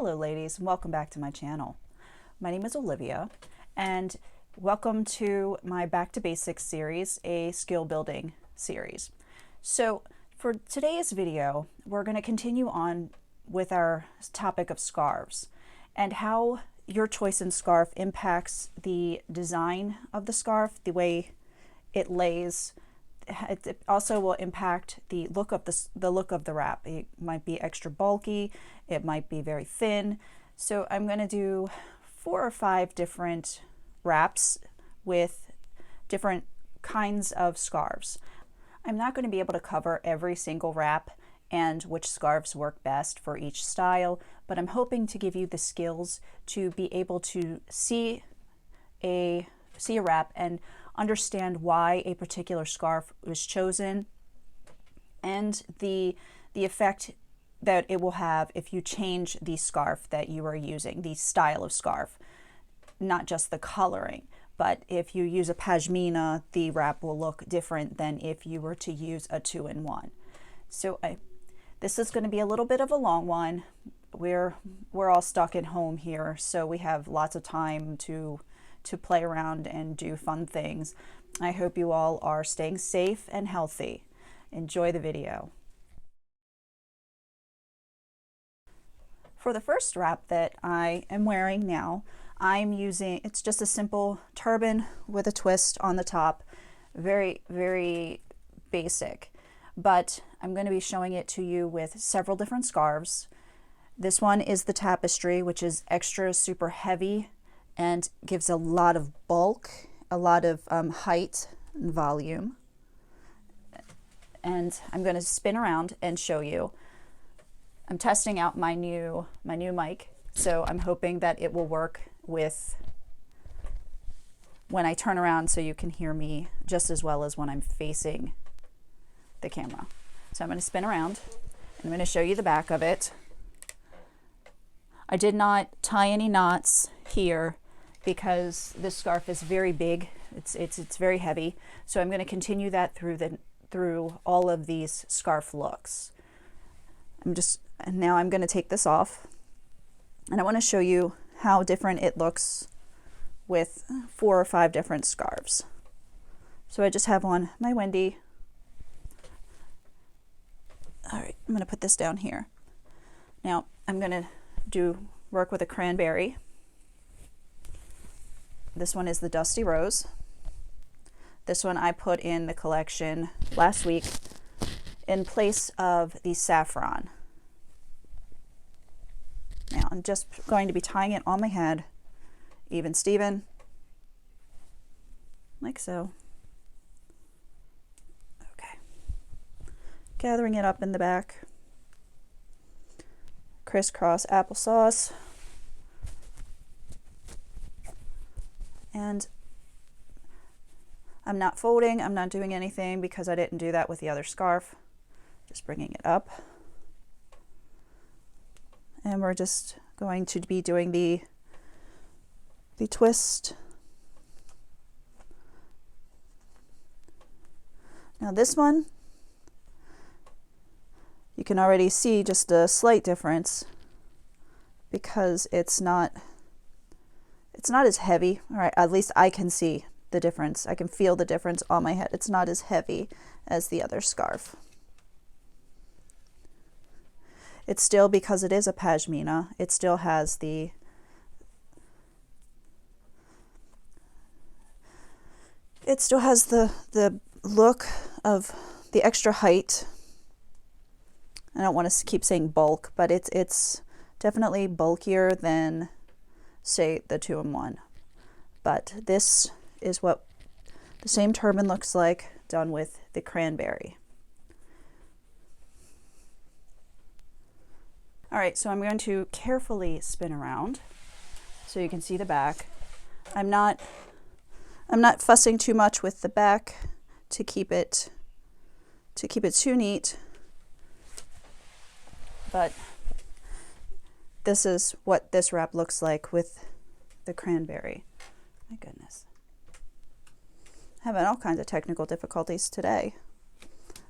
Hello ladies, and welcome back to my channel. My name is Olivia and welcome to my Back to Basics series, a skill building series. So for today's video, we're going to continue on with our topic of scarves and how your choice in scarf impacts the design of the scarf, the way it lays. It also will impact the look of the wrap. It might be extra bulky, it might be very thin. So I'm going to do 4 or 5 different wraps with different kinds of scarves. I'm not going to be able to cover every single wrap and which scarves work best for each style, but I'm hoping to give you the skills to be able to see a wrap and understand why a particular scarf was chosen and the effect that it will have if you change the scarf that you are using, the style of scarf, not just the coloring. But if you use a pashmina, the wrap will look different than if you were to use a 2-in-1. So this is going to be a little bit of a long one. We're all stuck at home here, so we have lots of time to play around and do fun things. I hope you all are staying safe and healthy. Enjoy the video. For the first wrap that I am wearing now, I'm using, it's just a simple turban with a twist on the top. Very, very basic. But I'm going to be showing it to you with several different scarves. This one is the tapestry, which is extra super heavy and gives a lot of bulk, a lot of height and volume. And I'm going to spin around and show you. I'm testing out my new mic, so I'm hoping that it will work with when I turn around so you can hear me just as well as when I'm facing the camera. So I'm going to spin around and I'm going to show you the back of it. I did not tie any knots here because this scarf is very big. It's very heavy. So I'm going to continue that through all of these scarf looks. And now I'm going to take this off and I want to show you how different it looks with 4 or 5 different scarves. So I just have on my Wendy. All right, I'm going to put this down here. Now I'm going to work with a cranberry. This one is the Dusty Rose. This one I put in the collection last week in place of the saffron. Now I'm just going to be tying it on my head, even Steven, like so. Okay. Gathering it up in the back. Crisscross applesauce. And I'm not folding, I'm not doing anything because I didn't do that with the other scarf. Just bringing it up. And we're just going to be doing the twist. Now this one, you can already see just a slight difference because it's not as heavy, all right, at least I can see the difference. I can feel the difference on my head. It's not as heavy as the other scarf. It's still, because it is a pashmina, it still has the look of the extra height. I don't want to keep saying bulk, but it's definitely bulkier than, say, the 2-in-1. But this is what the same turban looks like done with the cranberry. All right, so I'm going to carefully spin around so you can see the back. I'm not fussing too much with the back to keep it too neat. But this is what this wrap looks like with the cranberry. My goodness. Having all kinds of technical difficulties today.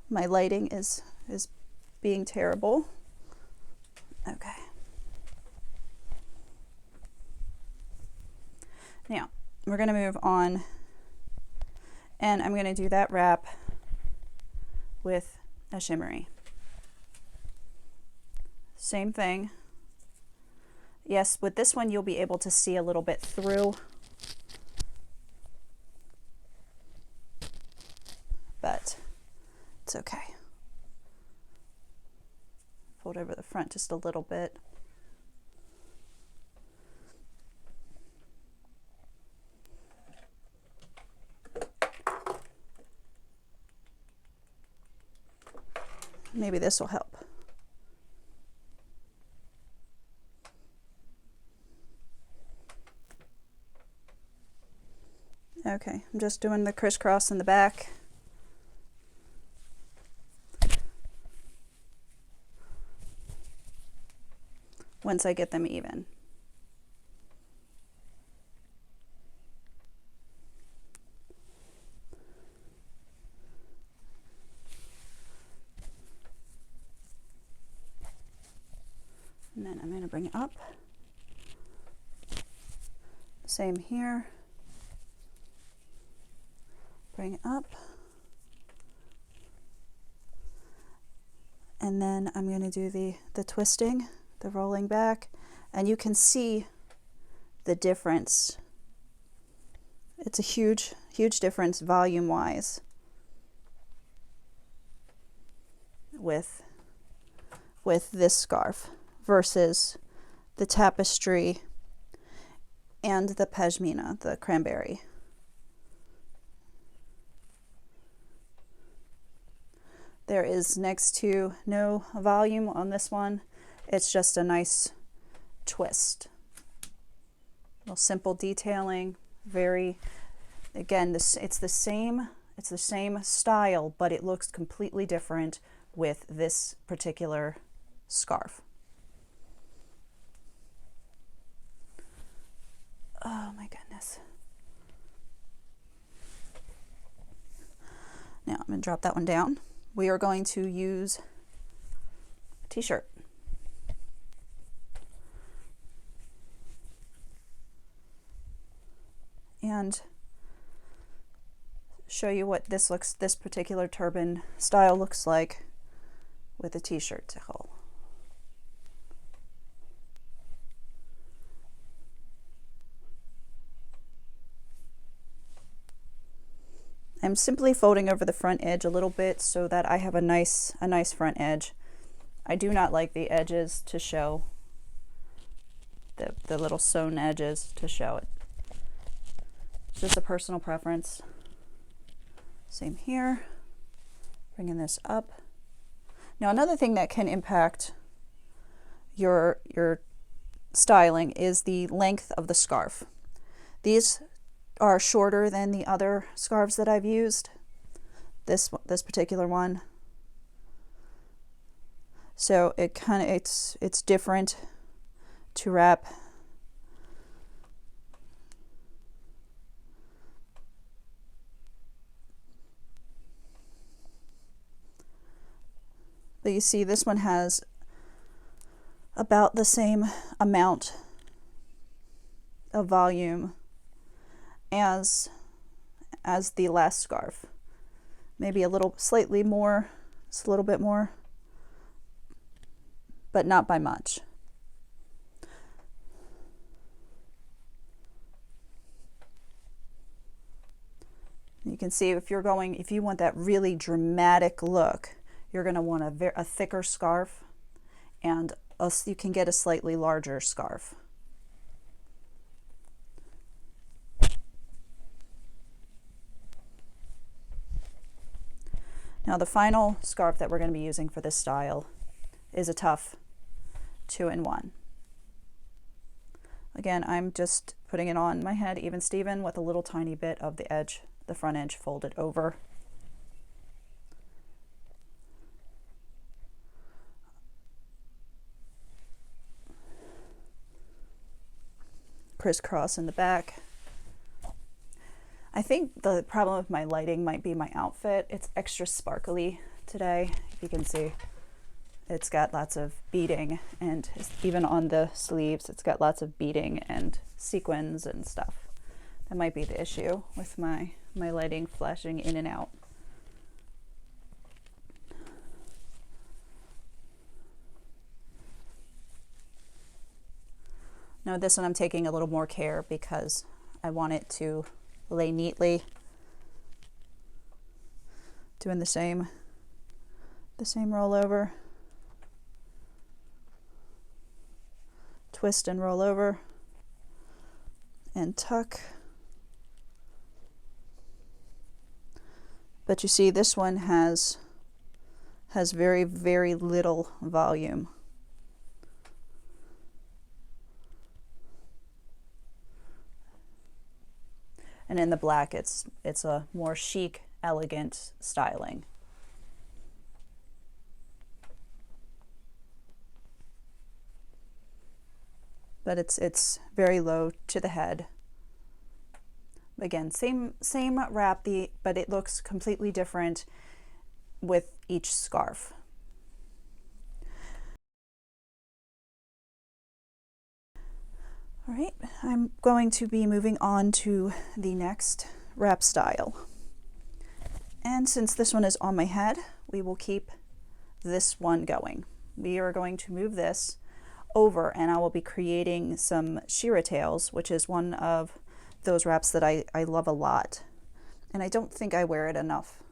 My lighting is being terrible. Okay. Now, we're going to move on, and I'm going to do that wrap with a shimmery. Same thing. Yes, with this one you'll be able to see a little bit through, but it's okay. Fold over the front just a little bit. Maybe this will help. Okay, I'm just doing the crisscross in the back. Once I get them even. And then I'm going to bring it up. Same here. Bring it up. And then I'm going to do the twisting, the rolling back, and you can see the difference. It's a huge difference volume wise with this scarf versus the tapestry and the pashmina, the cranberry. There is next to no volume on this one. It's just a nice twist. Little simple detailing, very, again, it's the same style, but it looks completely different with this particular scarf. Oh my goodness. Now I'm going to drop that one down. We are going to use a t-shirt. And show you what this particular turban style looks like with a t-shirt to hold. I'm simply folding over the front edge a little bit so that I have a nice front edge. I do not like the edges to show, the little sewn edges to show it. It's just a personal preference. Same here, bringing this up. Now another thing that can impact your styling is the length of the scarf. These are shorter than the other scarves that I've used, this particular one. So it's different to wrap. But you see this one has about the same amount of volume as the last scarf. Maybe slightly more, just a little bit more, but not by much. You can see if you want that really dramatic look, you're going to want a thicker scarf, and you can get a slightly larger scarf. Now the final scarf that we're going to be using for this style is a tough 2-in-1. Again, I'm just putting it on my head even Steven with a little tiny bit of the edge, the front edge folded over. Crisscross in the back. I think the problem with my lighting might be my outfit. It's extra sparkly today. If you can see, it's got lots of beading, and even on the sleeves, it's got lots of beading and sequins and stuff. That might be the issue with my lighting flashing in and out. Now this one I'm taking a little more care because I want it to lay neatly. Doing the same rollover. Twist and roll over and tuck. But you see this one has very, very little volume. And in the black it's a more chic, elegant styling. But it's very low to the head. Again, same wrap, but it looks completely different with each scarf. All right, I'm going to be moving on to the next wrap style. And since this one is on my head, we will keep this one going. We are going to move this over and I will be creating some Shira tails, which is one of those wraps that I love a lot. And I don't think I wear it enough.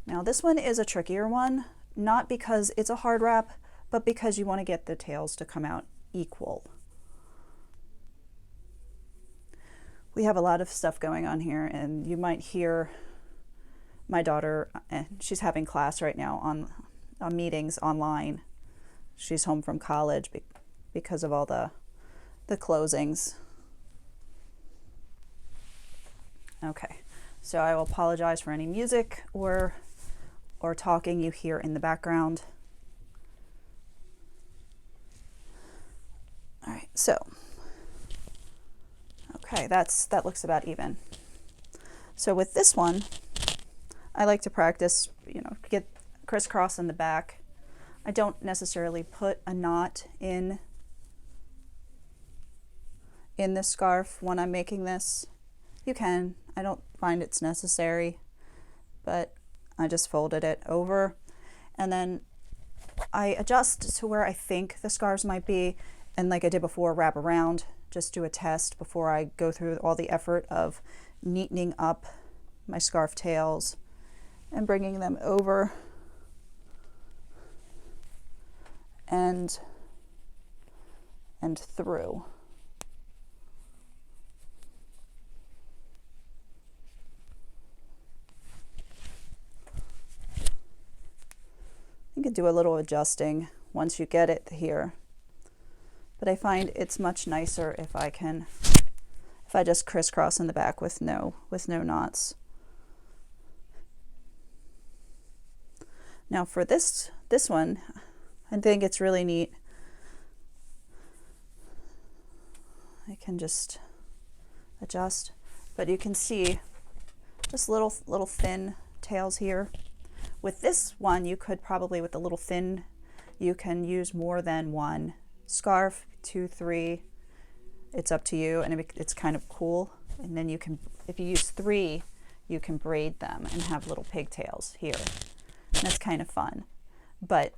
Now this one is a trickier one, not because it's a hard wrap, but because you want to get the tails to come out equal. We have a lot of stuff going on here and you might hear my daughter, she's having class right now on meetings online. She's home from college because of all the closings. Okay, so I will apologize for any music or talking you hear in the background. All right, so okay, that looks about even. So with this one, I like to practice, get crisscross in the back. I don't necessarily put a knot in this scarf when I'm making this. You can. I don't find it's necessary, but I just folded it over and then I adjust to where I think the scarves might be, and like I did before, wrap around, just do a test before I go through all the effort of neatening up my scarf tails and bringing them over and through. You can do a little adjusting once you get it here, but I find it's much nicer if I just crisscross in the back with no knots. Now for this one, I think it's really neat. I can just adjust, but you can see just little thin tails here. With this one, you could probably, with the little thin, you can use more than one scarf, 2, 3. It's up to you, and it's kind of cool. And then you can, if you use 3, you can braid them and have little pigtails here. And that's kind of fun. But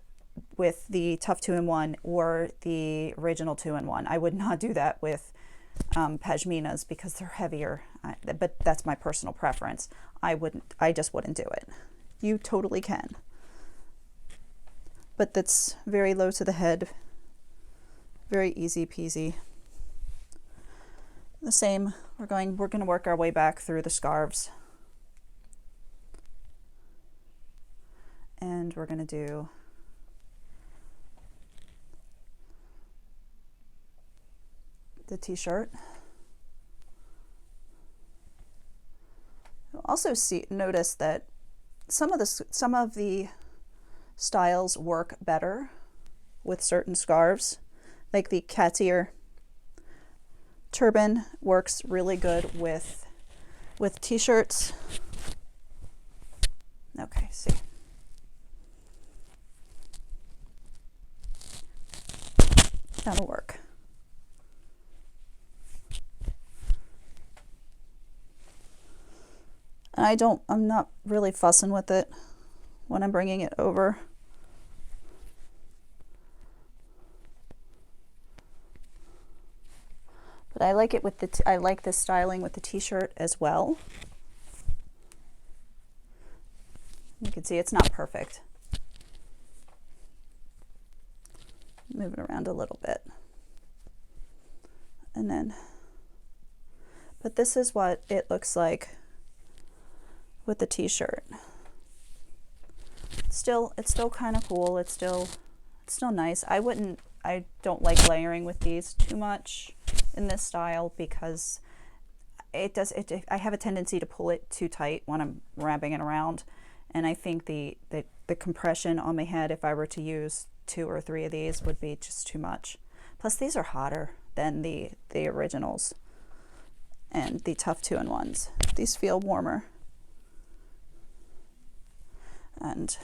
with the Tough 2-in-1 or the original 2-in-1, I would not do that with pashminas because they're heavier. But that's my personal preference. I just wouldn't do it. You totally can. But that's very low to the head. Very easy peasy. The same, we're going to work our way back through the scarves. And we're going to do the t-shirt. You'll also notice that some of the styles work better with certain scarves, like the cat's ear turban works really good with t-shirts. Okay, see. That'll work. And I'm not really fussing with it when I'm bringing it over. But I like it with I like this styling with the t-shirt as well. You can see it's not perfect. Move it around a little bit. And then, but this is what it looks like with the t-shirt. It's still kind of cool. It's still nice. I don't like layering with these too much in this style because I have a tendency to pull it too tight when I'm wrapping it around, and I think the compression on my head, if I were to use 2 or 3 of these, would be just too much. Plus these are hotter than the originals and the Tough 2-in-1s. These feel warmer. And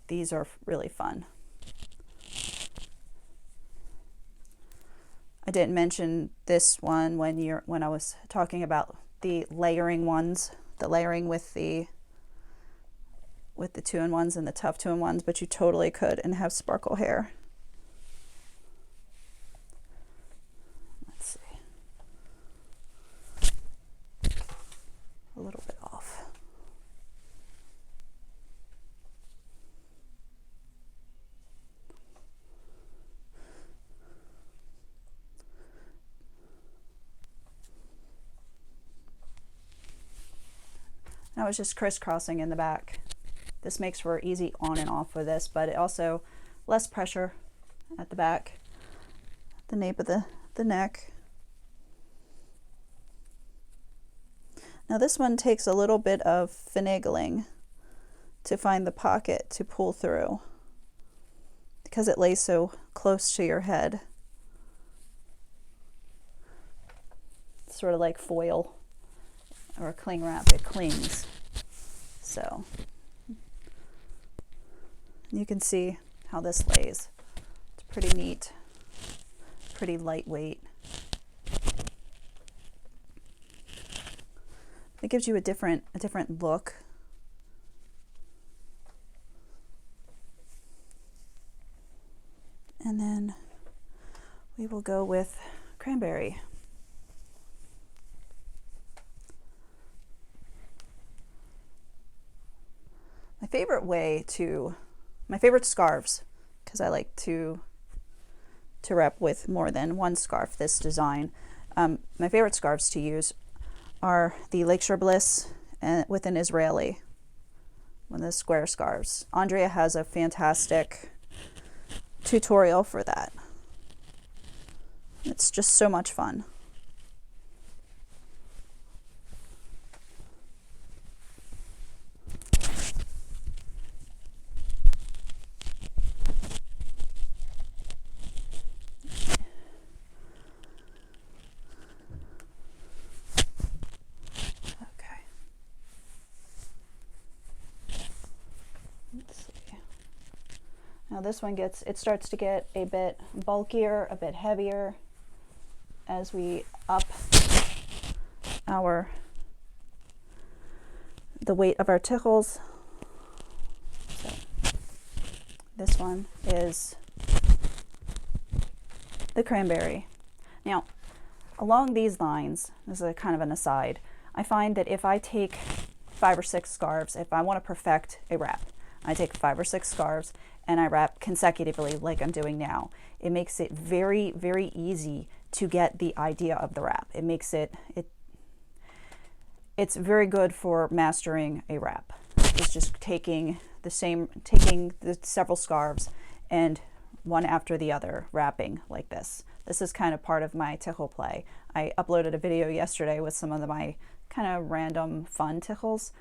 these are really fun. I didn't mention this one when I was talking about the layering ones, the layering with the 2-in-1s and the Tough 2-in-1s, but you totally could and have sparkle hair. Let's see. A little bit off. I was just crisscrossing in the back. This makes for easy on and off with this, but it also less pressure at the back, the nape of the neck. Now this one takes a little bit of finagling to find the pocket to pull through because it lays so close to your head. It's sort of like foil or cling wrap, it clings. So you can see how this lays. It's pretty neat, pretty lightweight. It gives you a different look. And then we will go with cranberry. My favorite scarves, because I like to wrap with more than one scarf this design. My favorite scarves to use are the Lakeshore Bliss with an Israeli, one of the square scarves. Andrea has a fantastic tutorial for that. It's just so much fun. Now this one starts to get a bit bulkier, a bit heavier as we up the weight of our tickles. So this one is the cranberry. Now along these lines, this is a kind of an aside, I find that if I take 5 or 6 scarves, if I want to perfect a wrap, I take 5 or 6 scarves and I wrap consecutively like I'm doing now. It makes it very, very easy to get the idea of the wrap. It makes it's very good for mastering a wrap. It's just taking the several scarves and one after the other, wrapping like this. This is kind of part of my tickle play. I uploaded a video yesterday with some of my kind of random fun tickles,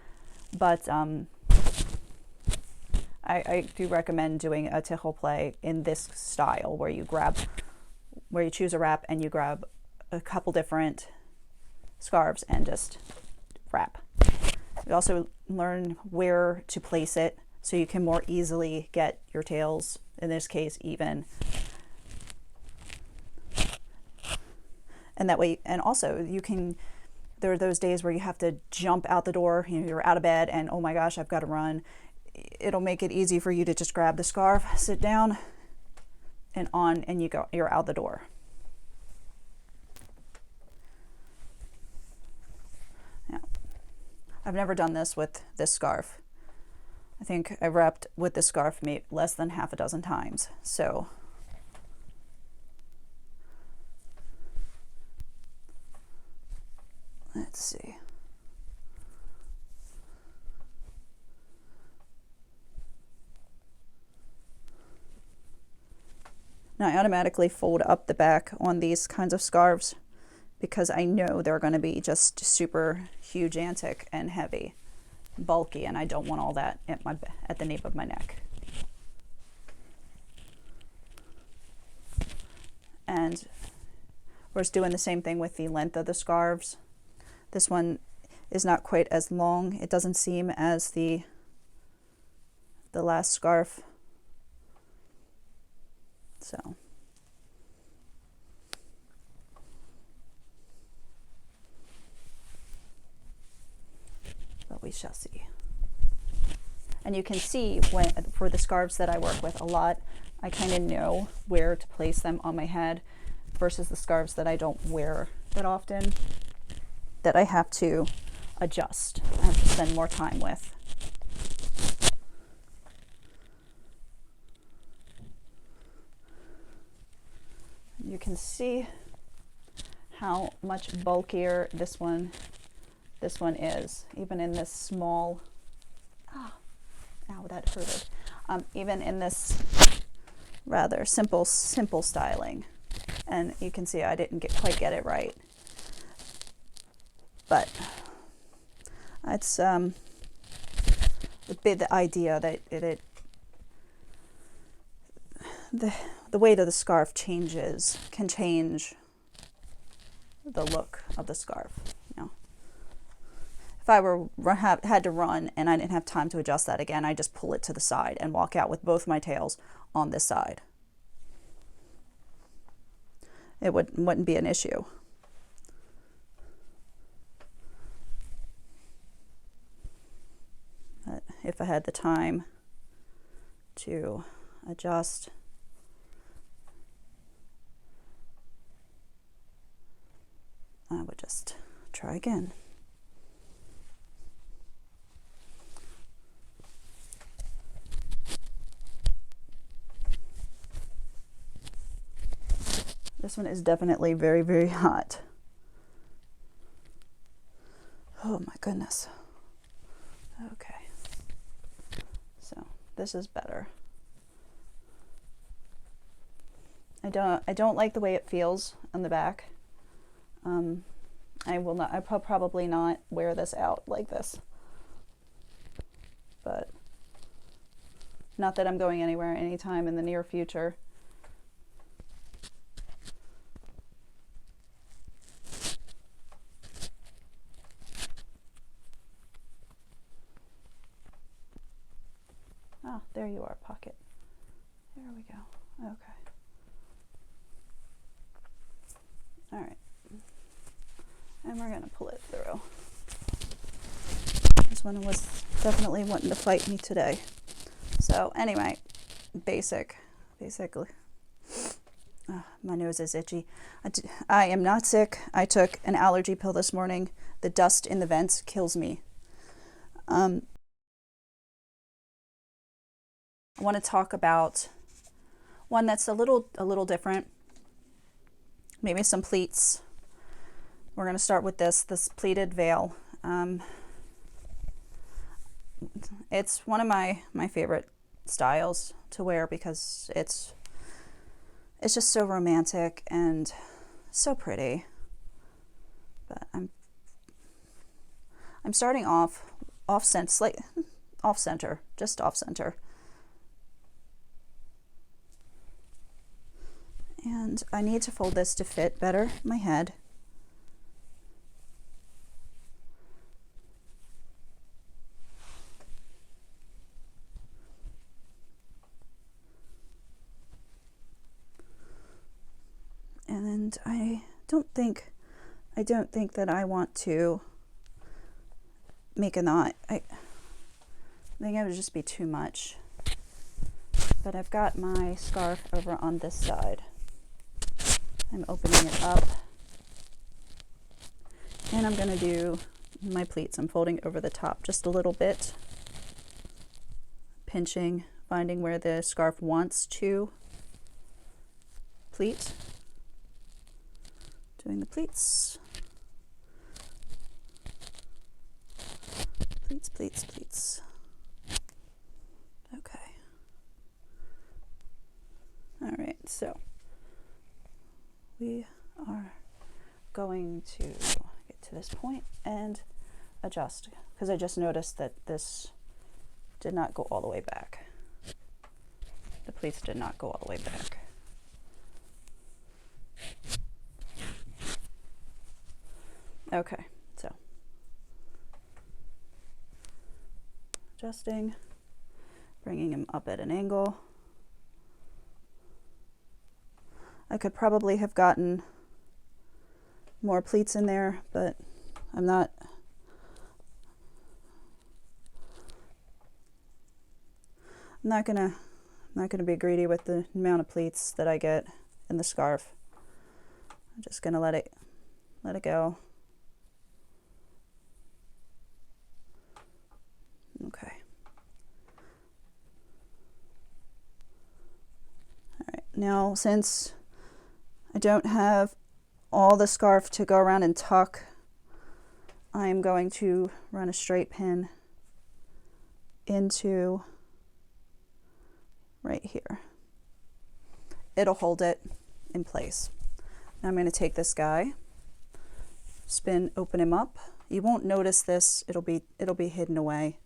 but I do recommend doing a tickle play in this style where you choose a wrap and you grab a couple different scarves and just wrap. You also learn where to place it so you can more easily get your tails, in this case, even. And that way, and also you can there are those days where you have to jump out the door, you know, you're out of bed and oh my gosh, I've got to run. It'll make it easy for you to just grab the scarf, sit down, and on, and you're out the door. Now, I've never done this with this scarf. I think I've wrapped with this scarf maybe less than half a dozen times. So let's see. Now I automatically fold up the back on these kinds of scarves because I know they're going to be just super hugiantic and heavy, bulky, and I don't want all that at the nape of my neck. And we're just doing the same thing with the length of the scarves. This one is not quite as long. It doesn't seem as the last scarf. So but we shall see. And you can see when for the scarves that I work with a lot, I kind of know where to place them on my head versus the scarves that I don't wear that often, that I have to adjust. I have to spend more time with. You can see how much bulkier this one is, even in this small, ow, that hurted. Even in this rather simple styling. And you can see I didn't quite get it right. But it's the idea that the weight of the scarf can change the look of the scarf. You know, if I had to run and I didn't have time to adjust that again, I just pull it to the side and walk out with both my tails on this side. It wouldn't be an issue. But if I had the time to adjust, I would just try again. This one is definitely very, very hot. Oh my goodness. Okay. So this is better. I don't like the way it feels on the back. I'll probably not wear this out like this. But not that I'm going anywhere anytime in the near future. Oh, there you are, pocket. There we go. Okay. All right. And we're going to pull it through. This one was definitely wanting to fight me today. So anyway, basically. My nose is itchy. I am not sick. I took an allergy pill this morning. The dust in the vents kills me. I want to talk about one that's a little different. Maybe some pleats. We're going to start with this pleated veil. It's one of my favorite styles to wear because it's just so romantic and so pretty. But I'm starting off center, just off center. And I need to fold this to fit better my head. And I don't think I don't think that I want to make a knot. I think it would just be too much. But I've got my scarf over on this side. I'm opening it up. And I'm going to do my pleats. I'm folding over the top just a little bit. Pinching, finding where the scarf wants to pleat. Doing the pleats. Pleats, pleats, pleats. Okay. All right, so we are going to get to this point and adjust, because I just noticed that this did not go all the way back. The pleats did not go all the way back. Okay, so adjusting, bringing him up at an angle. I could probably have gotten more pleats in there, but I'm not gonna be greedy with the amount of pleats that I get in the scarf. I'm just gonna let it go. Okay. All right, now since I don't have all the scarf to go around and tuck, I'm going to run a straight pin into right here. It'll hold it in place. Now I'm going to take this guy, spin, open him up. You won't notice this. It'll be hidden away.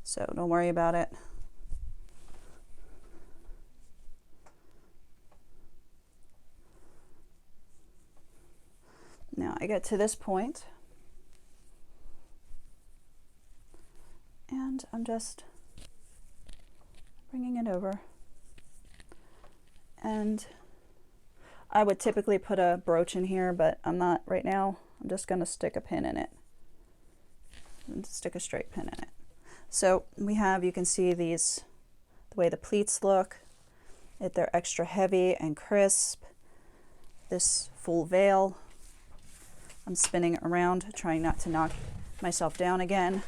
So don't worry about it. Now I get to this point, and I'm just bringing it over. And I would typically put a brooch in here, but I'm not right now. I'm just going to stick a pin in it and stick a straight pin in it. So we have, you can see these, the way the pleats look. They're extra heavy and crisp. This full veil. I'm spinning around, trying not to knock myself down again.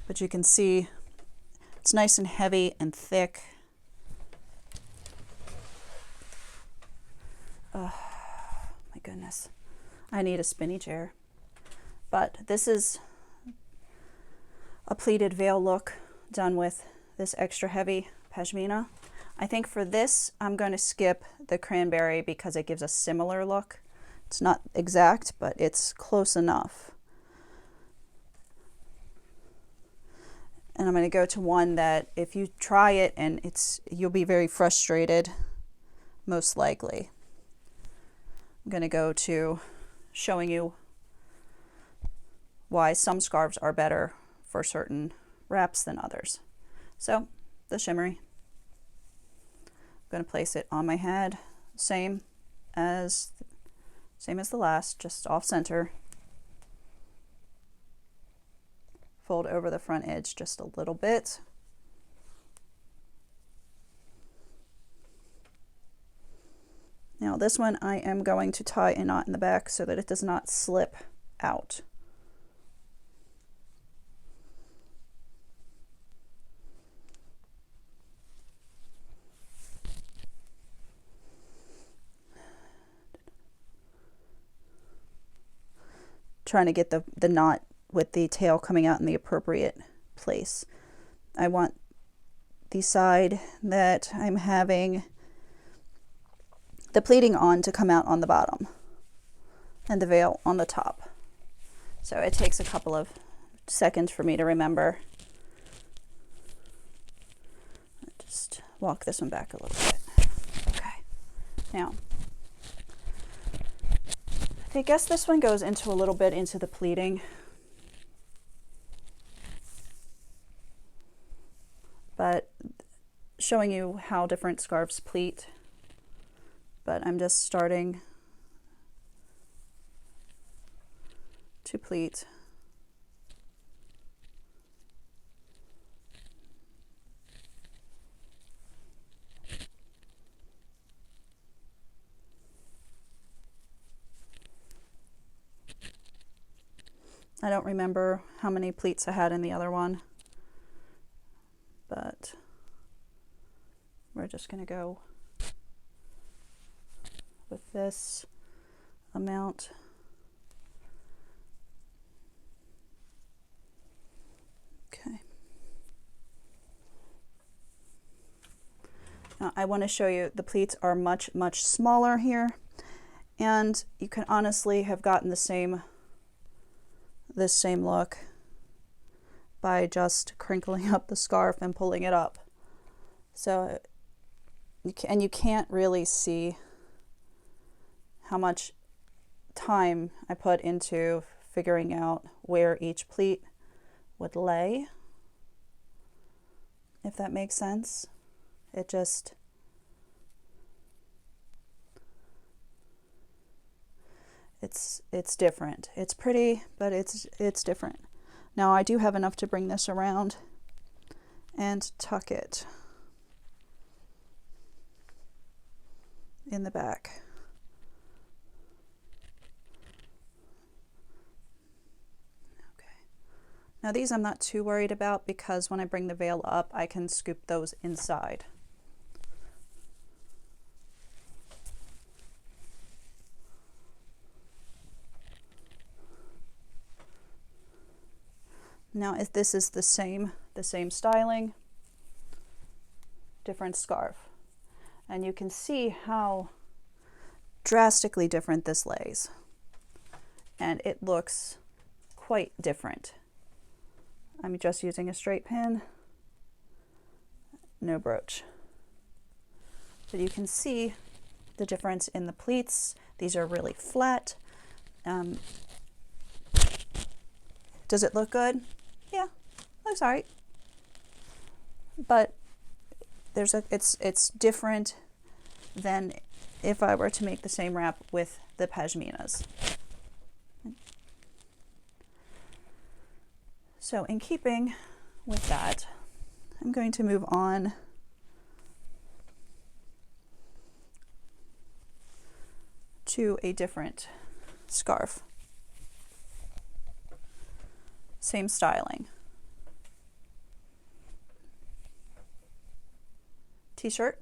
But you can see it's nice and heavy and thick. Oh, my goodness. I need a spinny chair. But this is a pleated veil look done with this extra heavy pashmina. I think for this, I'm going to skip the cranberry because it gives a similar look. It's not exact, but it's close enough. And I'm going to go to one that if you try it and you'll be very frustrated, most likely. I'm going to go to showing you why some scarves are better for certain wraps than others. So the shimmery, I'm going to place it on my head, same as the last, just off center. Fold over the front edge just a little bit. Now this one I am going to tie a knot in the back so that it does not slip out. Trying to get the knot with the tail coming out in the appropriate place. I want the side that I'm having the pleating on to come out on the bottom and the veil on the top. So it takes a couple of seconds for me to remember. Just walk this one back a little bit. Okay. Now, I guess this one goes into a little bit into the pleating. But showing you how different scarves pleat. But I'm just starting to pleat. I don't remember how many pleats I had in the other one, but we're just going to go with this amount. Okay. Now I want to show you the pleats are much, much smaller here, and you can honestly have gotten this same look by just crinkling up the scarf and pulling it up. So you can't really see how much time I put into figuring out where each pleat would lay, if that makes sense. It just, it's different. It's pretty, but it's different. Now I do have enough to bring this around and tuck it in the back. Okay. Now these I'm not too worried about because when I bring the veil up, I can scoop those inside. Now if this is the same styling, different scarf. And you can see how drastically different this lays. And it looks quite different. I'm just using a straight pin, no brooch. But you can see the difference in the pleats. These are really flat. Does it look good? Yeah, looks all right. But it's different than if I were to make the same wrap with the pashminas. So in keeping with that, I'm going to move on to a different scarf. Same styling. T-shirt.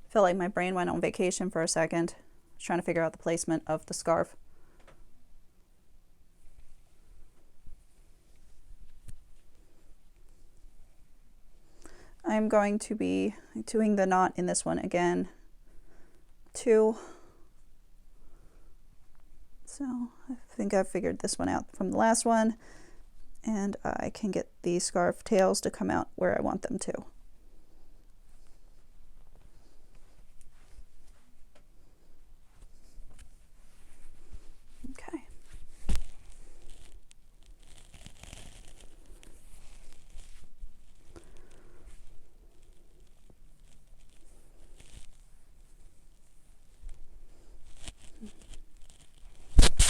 Felt like my brain went on vacation for a second. I was trying to figure out the placement of the scarf. I'm going to be doing the knot in this one again, 2. So I think I've figured this one out from the last one, and I can get the scarf tails to come out where I want them to. Okay.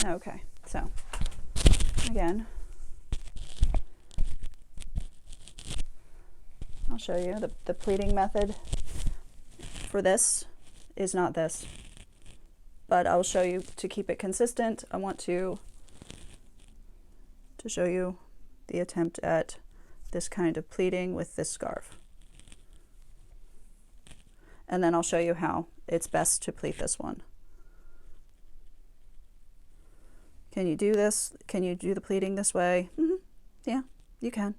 Okay, so again, I'll show you the pleating method for this is not this, but I'll show you to keep it consistent. I want to show you the attempt at this kind of pleating with this scarf. And then I'll show you how it's best to pleat this one. Can you do this? Can you do the pleating this way? Yeah, you can.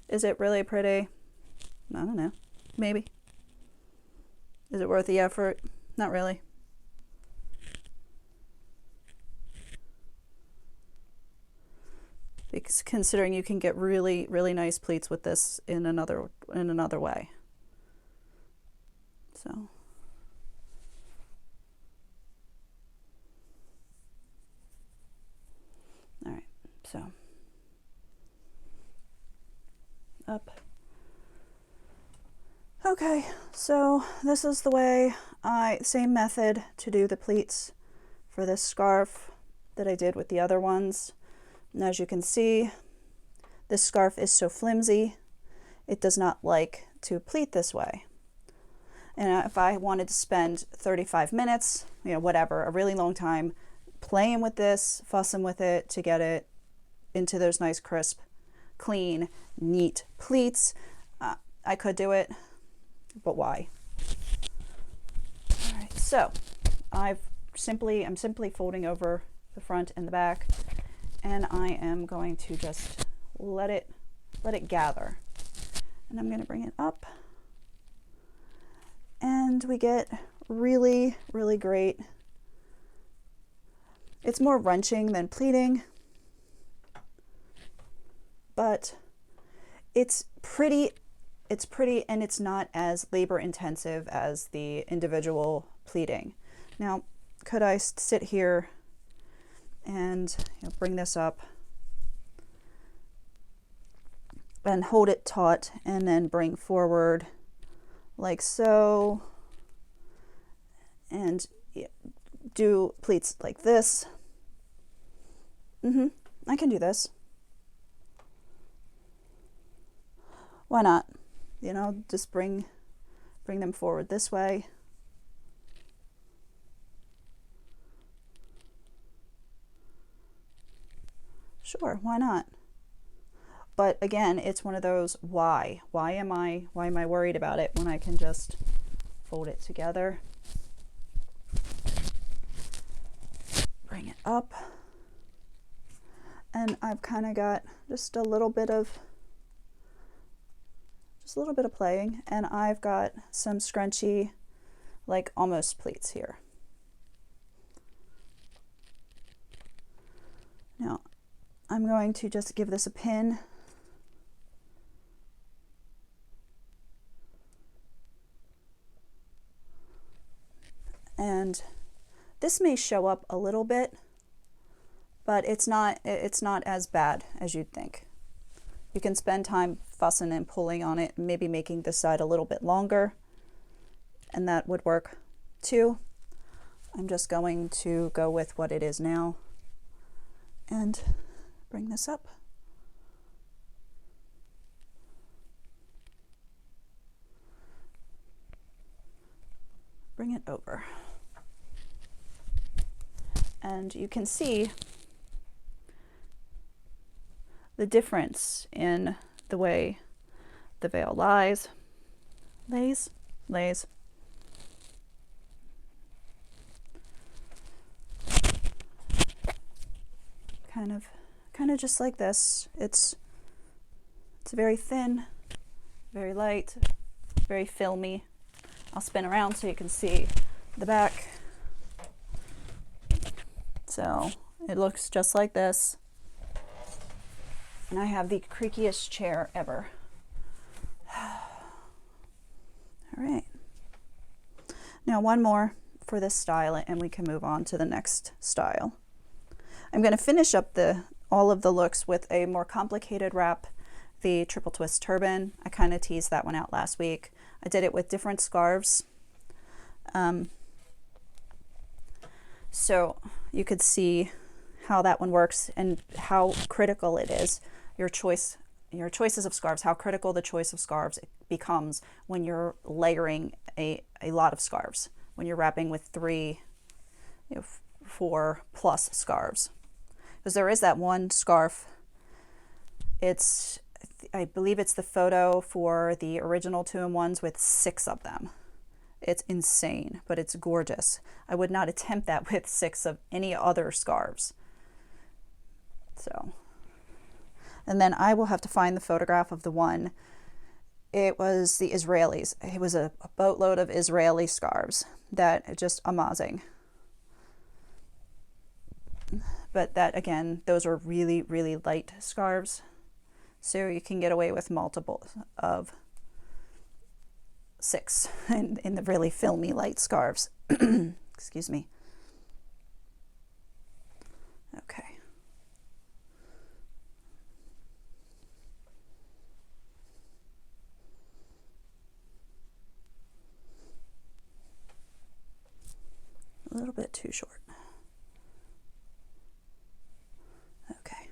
Is it really pretty? I don't know. Maybe. Is it worth the effort? Not really. Because considering you can get really, really nice pleats with this in another way. So all right, so up. Okay, so this is the way same method to do the pleats for this scarf that I did with the other ones. And as you can see, this scarf is so flimsy, it does not like to pleat this way. And if I wanted to spend 35 minutes, whatever, a really long time playing with this, fussing with it to get it into those nice, crisp, clean, neat pleats, I could do it, but why? All right, so I'm simply folding over the front and the back, and I am going to just let it gather. And I'm going to bring it up, and we get really, really great. It's more wrenching than pleating, but it's pretty, and it's not as labor intensive as the individual pleating. Now, could I sit here and bring this up and hold it taut and then bring forward like so, and do pleats like this? I can do this. Why not? Just bring them forward this way. Sure, why not? But again, it's one of those why am I worried about it when I can just fold it together, bring it up, and I've kind of got just a little bit of playing, and I've got some scrunchy, like almost pleats here. Now I'm going to just give this a pin. And this may show up a little bit, but it's not as bad as you'd think. You can spend time fussing and pulling on it, maybe making this side a little bit longer, and that would work too. I'm just going to go with what it is now and bring this up. Bring it over. And you can see the difference in the way the veil lays. Kind of just like this. It's very thin, very light, very filmy. I'll spin around so you can see the back. So it looks just like this. And I have the creakiest chair ever. All right. Now one more for this style and we can move on to the next style. I'm going to finish up all of the looks with a more complicated wrap, the triple twist turban. I kind of teased that one out last week. I did it with different scarves. So you could see how that one works and how critical it is. Your choices of scarves, how critical the choice of scarves becomes when you're layering a lot of scarves, when you're wrapping with 3, 4 plus scarves. Because there is that one scarf, I believe it's the photo for the original 2-in-1s with 6 of them. It's insane, but it's gorgeous. I would not attempt that with 6 of any other scarves. So, and then I will have to find the photograph of the one. It was the Israelis. It was a boatload of Israeli scarves that are just amazing. But that, again, those are really, really light scarves. So you can get away with multiple of 6 in the really filmy light scarves. Excuse me. Okay. A little bit too short. Okay.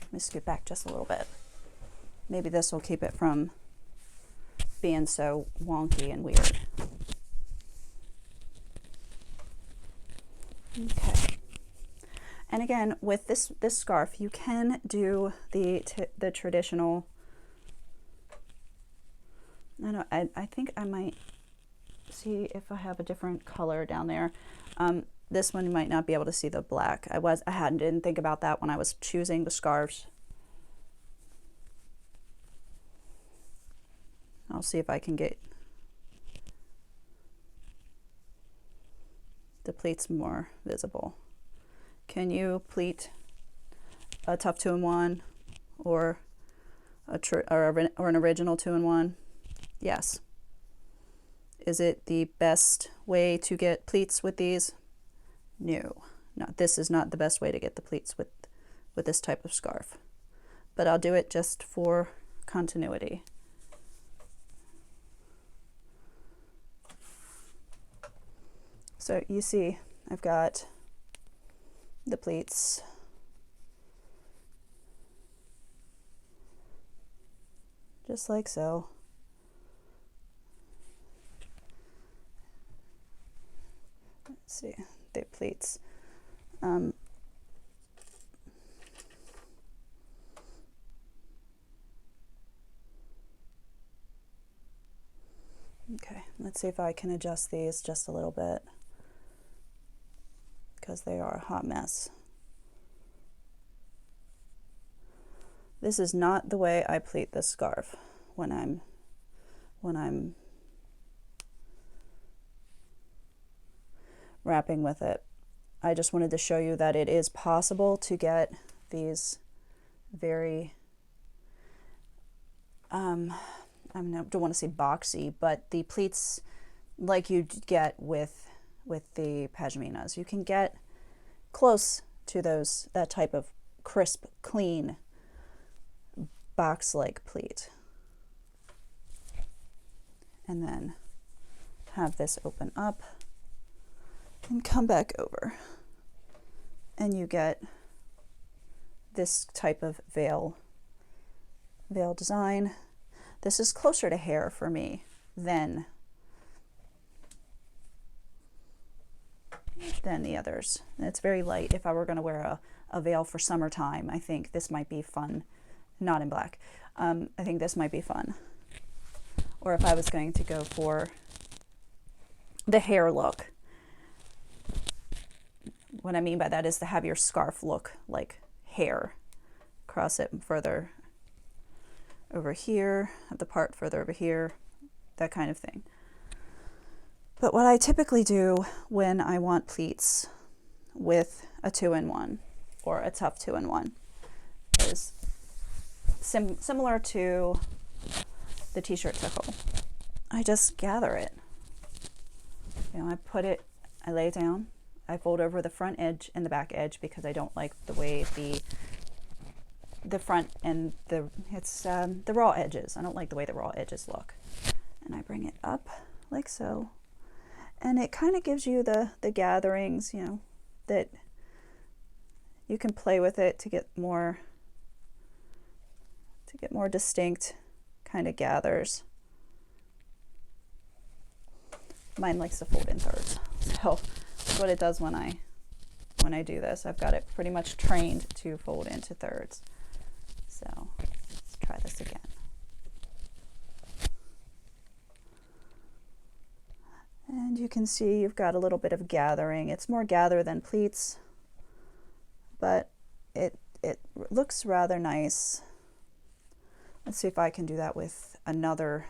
Let me scoot back just a little bit. Maybe this will keep it from being so wonky and weird. Okay. And again, with this scarf, you can do the traditional. I think I might see if I have a different color down there. This one you might not be able to see the black. Didn't think about that when I was choosing the scarves. I'll see if I can get the pleats more visible. Can you pleat a tough 2-in-1 or an original 2-in-1? Yes. Is it the best way to get pleats with these? No. This is not the best way to get the pleats with this type of scarf. But I'll do it just for continuity. So you see, I've got the pleats. Just like so. Let's see, the pleats. Okay, let's see if I can adjust these just a little bit, because they are a hot mess. This is not the way I pleat this scarf when I'm wrapping with it. I just wanted to show you that it is possible to get these very I don't want to say boxy, but the pleats like you get with the pashminas. You can get close to that type of crisp, clean, box-like pleat. And then have this open up and come back over. And you get this type of veil design. This is closer to hair for me than the others. And it's very light. If I were going to wear a veil for summertime, I think this might be fun. Not in black. I think this might be fun. Or if I was going to go for the hair look. What I mean by that is to have your scarf look like hair. Cross it further over here, have the part further over here, that kind of thing. But what I typically do when I want pleats with a 2-in-1 or a tough 2-in-1 is similar to the t-shirt tuckle. I just gather it. I lay it down, I fold over the front edge and the back edge because I don't like the way the front and the raw edges. I don't like the way the raw edges look. And I bring it up like so. And it kind of gives you the gatherings, that you can play with it to get more distinct kind of gathers. Mine likes to fold in thirds. So that's what it does when I do this. I've got it pretty much trained to fold into thirds. So let's try this again. And you can see you've got a little bit of gathering. It's more gather than pleats, but it looks rather nice. Let's see if I can do that with another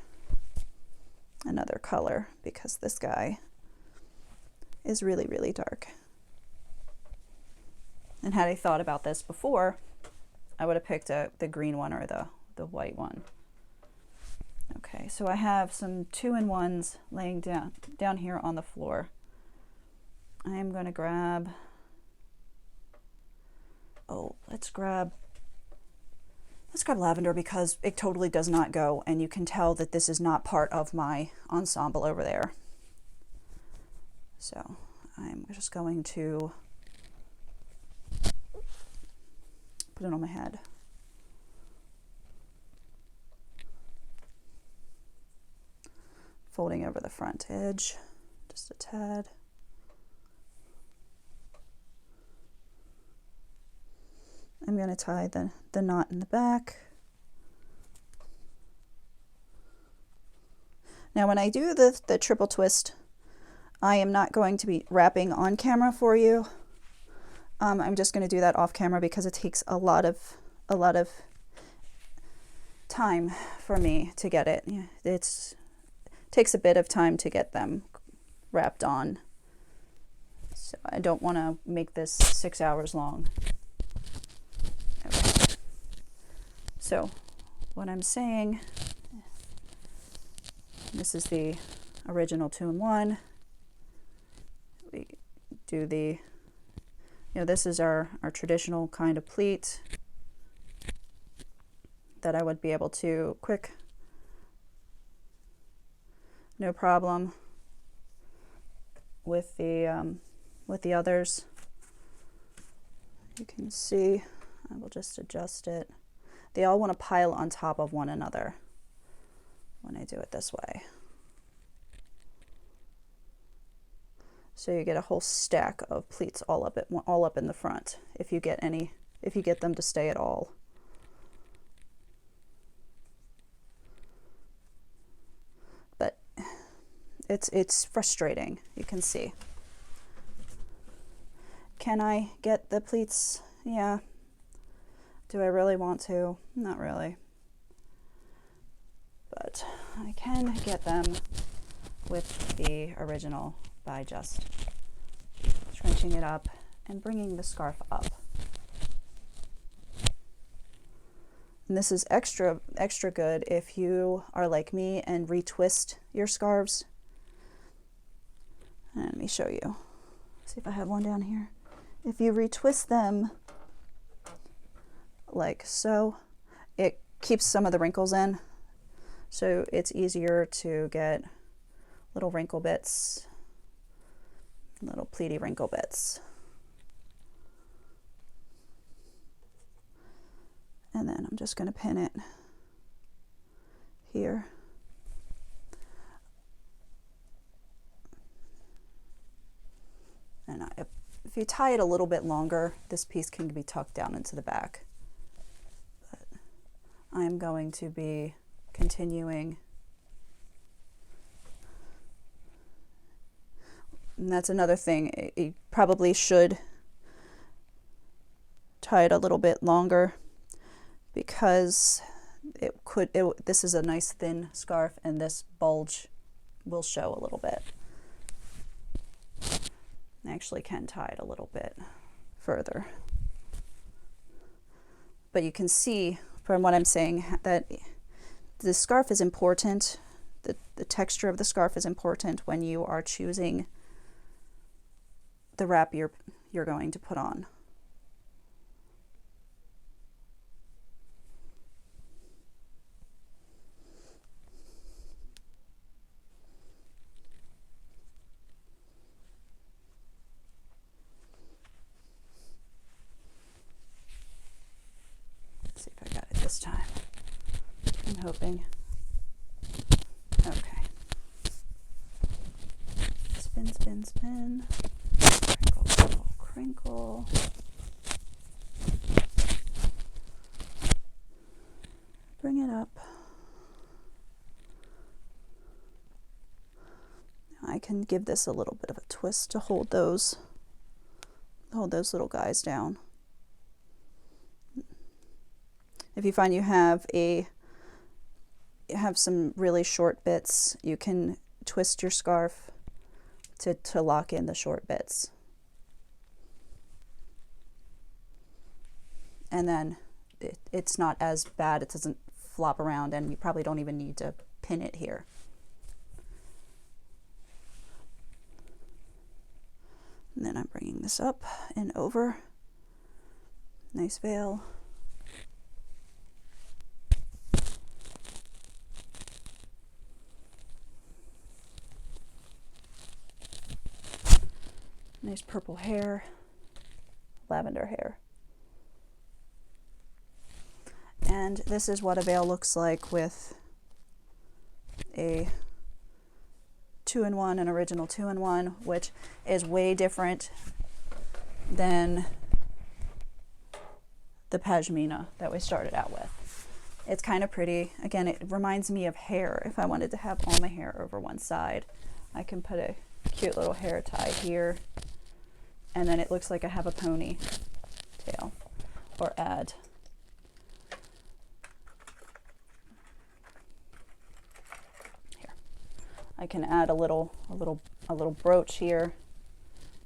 another color because this guy is really, really dark. And had I thought about this before, I would have picked the green one or the white one. Okay, so I have some 2-in-1s laying down here on the floor. I am going to grab, let's grab lavender because it totally does not go, and you can tell that this is not part of my ensemble over there. So I'm just going to put it on my head. Folding over the front edge just a tad. I'm going to tie the knot in the back. Now when I do the triple twist, I am not going to be wrapping on camera for you. I'm just going to do that off camera because it takes a lot of time for me to get it. It takes a bit of time to get them wrapped on. So I don't want to make this 6 hours long. Okay. So what I'm saying, this is the original 2-in-1. We do the, this is our traditional kind of pleat that I would be able to quick, no problem with the others. You can see, I will just adjust it. They all want to pile on top of one another when I do it this way. So you get a whole stack of pleats all up in the front if you get them to stay at all. But it's frustrating, you can see. Can I get the pleats? Yeah. Do I really want to? Not really. But I can get them with the original by just scrunching it up and bringing the scarf up. And this is extra good if you are like me and retwist your scarves. And let me show you. See if I have one down here. If you retwist them like so, it keeps some of the wrinkles in. So it's easier to get little wrinkle bits, little pleaty wrinkle bits. And then I'm just going to pin it here. And if you tie it a little bit longer, this piece can be tucked down into the back. But I'm going to be continuing. And that's another thing. You probably should tie it a little bit longer because this is a nice thin scarf and this bulge will show a little bit. I actually can tie it a little bit further. But you can see from what I'm saying that the scarf is important. The texture of the scarf is important when you are choosing the wrap you're going to put on. Let's see if I got it this time. I'm hoping. Okay. Spin, spin, spin. Crinkle, crinkle, crinkle. Bring it up. I can give this a little bit of a twist to hold those little guys down. If you find you have a have some really short bits, you can twist your scarf to lock in the short bits. And then it's not as bad, it doesn't flop around, and you probably don't even need to pin it here. And then I'm bringing this up and over. Nice veil. Nice purple hair, lavender hair. And this is what a veil looks like with a 2-in-1, an original 2-in-1, which is way different than the pashmina that we started out with. It's kind of pretty. Again, it reminds me of hair. If I wanted to have all my hair over one side, I can put a cute little hair tie here, and then it looks like I have a pony tail, or add here. I can add a little brooch here,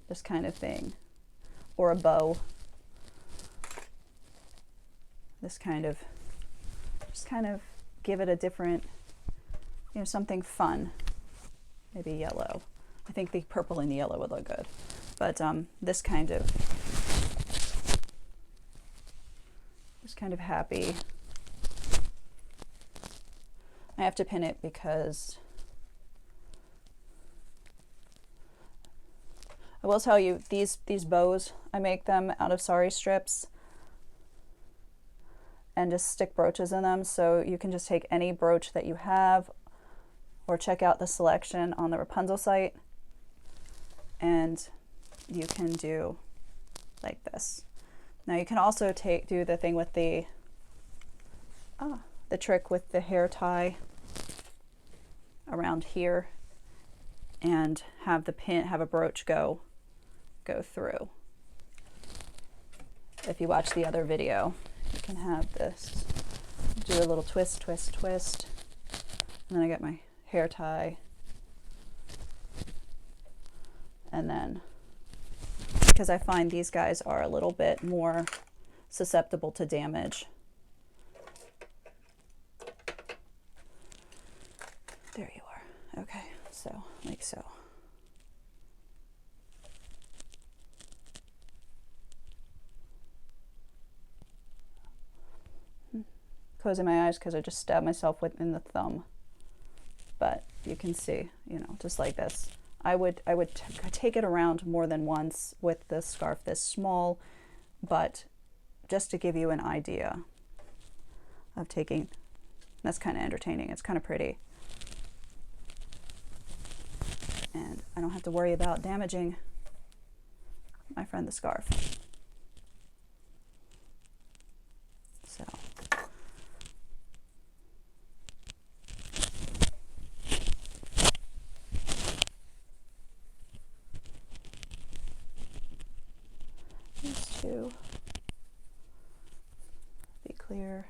this kind of thing, or a bow. This kind of, just kind of give it a different, you know, something fun. Maybe yellow. I think the purple and the yellow would look good. But this kind of happy. I have to pin it because I will tell you, these bows, I make them out of sari strips and just stick brooches in them. So you can just take any brooch that you have, or check out the selection on the Wrapunzel site, and you can do like this. Now you can also do the thing with the trick with the hair tie around here, and have the pin, have a brooch go through. If you watch the other video, you can have this, do a little twist, twist, twist, and then I get my hair tie, and then, because I find these guys are a little bit more susceptible to damage. There you are. Okay, so like so. Closing my eyes because I just stabbed myself in the thumb. But you can see, you know, just like this. I would take it around more than once with the scarf this small, but just to give you an idea of taking, that's kind of entertaining. It's kind of pretty. And I don't have to worry about damaging my friend the scarf. So. To be clear.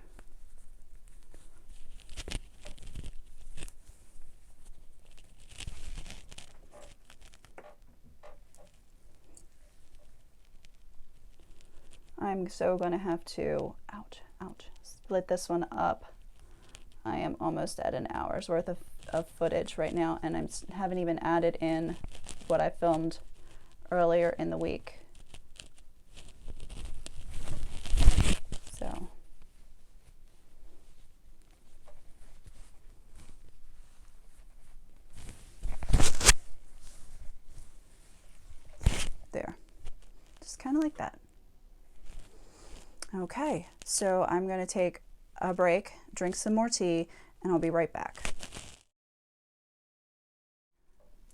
I'm so going to have to, split this one up. I am almost at an hour's worth of footage right now, and I haven't even added in what I filmed earlier in the week. So there, just kind of like that. Okay, so I'm going to take a break, drink some more tea, and I'll be right back.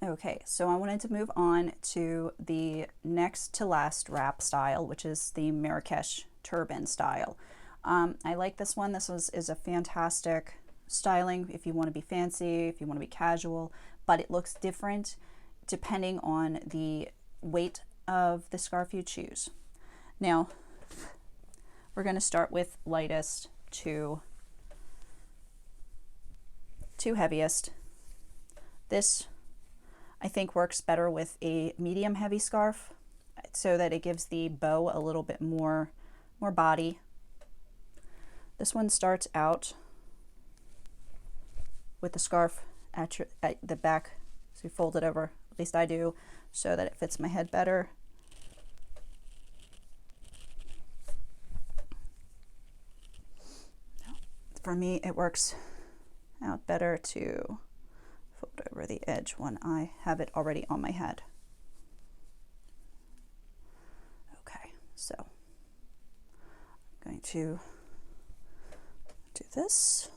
Okay, so I wanted to move on to the next to last wrap style, which is the Marrakesh turban style. I like this one. This is a fantastic styling if you want to be fancy, if you want to be casual, but it looks different depending on the weight of the scarf you choose. Now, we're going to start with lightest to two heaviest. This, I think, works better with a medium heavy scarf so that it gives the bow a little bit more body. This one starts out with the scarf at the back, so you fold it over, at least I do, so that it fits my head better. For me, it works out better to fold over the edge when I have it already on my head. Okay, so I'm going to do this.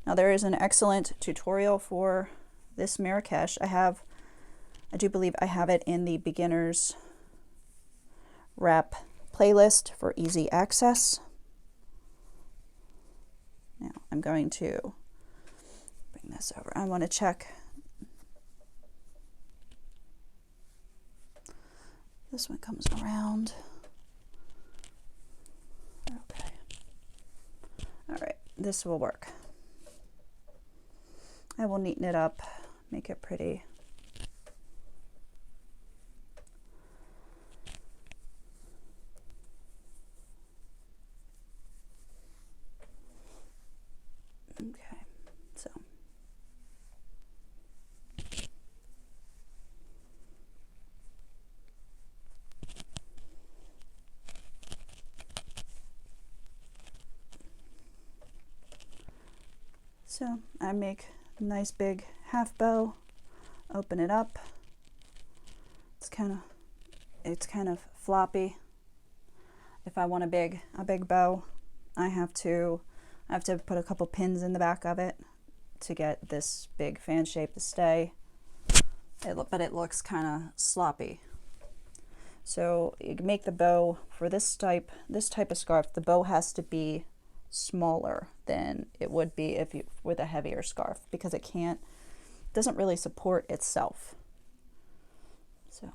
Now there is an excellent tutorial for this Marrakesh. I do believe I have it in the beginners wrap playlist for easy access. Now I'm going to bring this over. I want to check this one comes around. Okay. All right, this will work. I will neaten it up, make it pretty. Okay, so. So I make a nice big half bow, open it up. It's kind of floppy. If I want a big bow, I have to put a couple pins in the back of it to get this big fan shape to stay. But it looks kind of sloppy. So you make the bow for this type of scarf. The bow has to be smaller than it would be if you with a heavier scarf, because it doesn't really support itself. So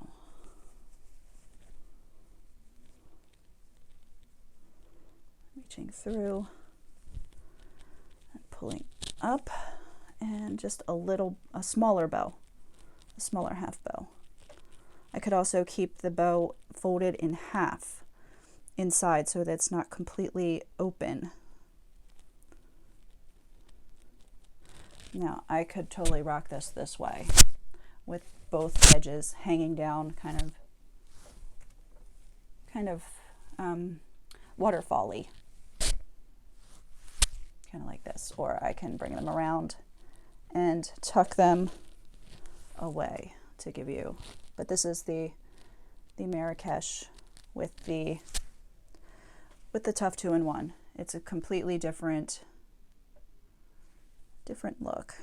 reaching through and pulling up, and just a smaller bow, a smaller half bow. I could also keep the bow folded in half inside so that it's not completely open. Now I could totally rock this way with both edges hanging down, kind of waterfall-y, kind of like this. Or I can bring them around and tuck them away to give you. But this is the Marrakesh with the tough 2-in-1. It's a completely different look.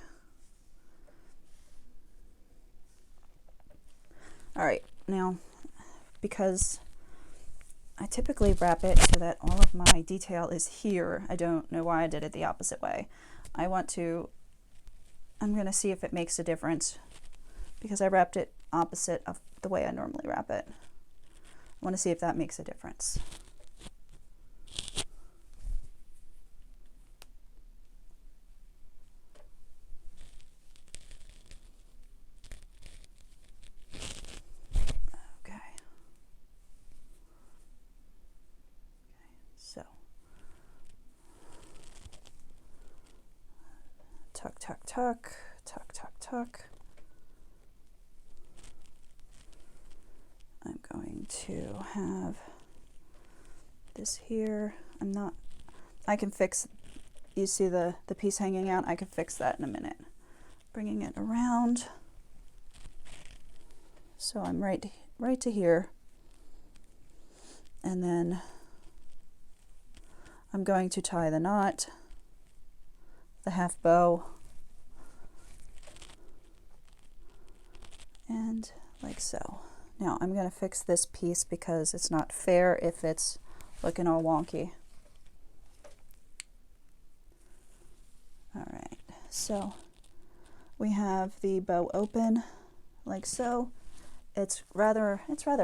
All right, now because I typically wrap it so that all of my detail is here, I don't know why I did it the opposite way. I'm going to see if it makes a difference, because I wrapped it opposite of the way I normally wrap it. I want to see if that makes a difference. Tuck, tuck, tuck, tuck, tuck, tuck. I'm going to have this here. I can fix, you see the piece hanging out? I can fix that in a minute. Bringing it around. So I'm right to here. And then I'm going to tie the knot, the half bow, and like so. Now I'm going to fix this piece because it's not fair if it's looking all wonky. All right, so we have the bow open like so. It's rather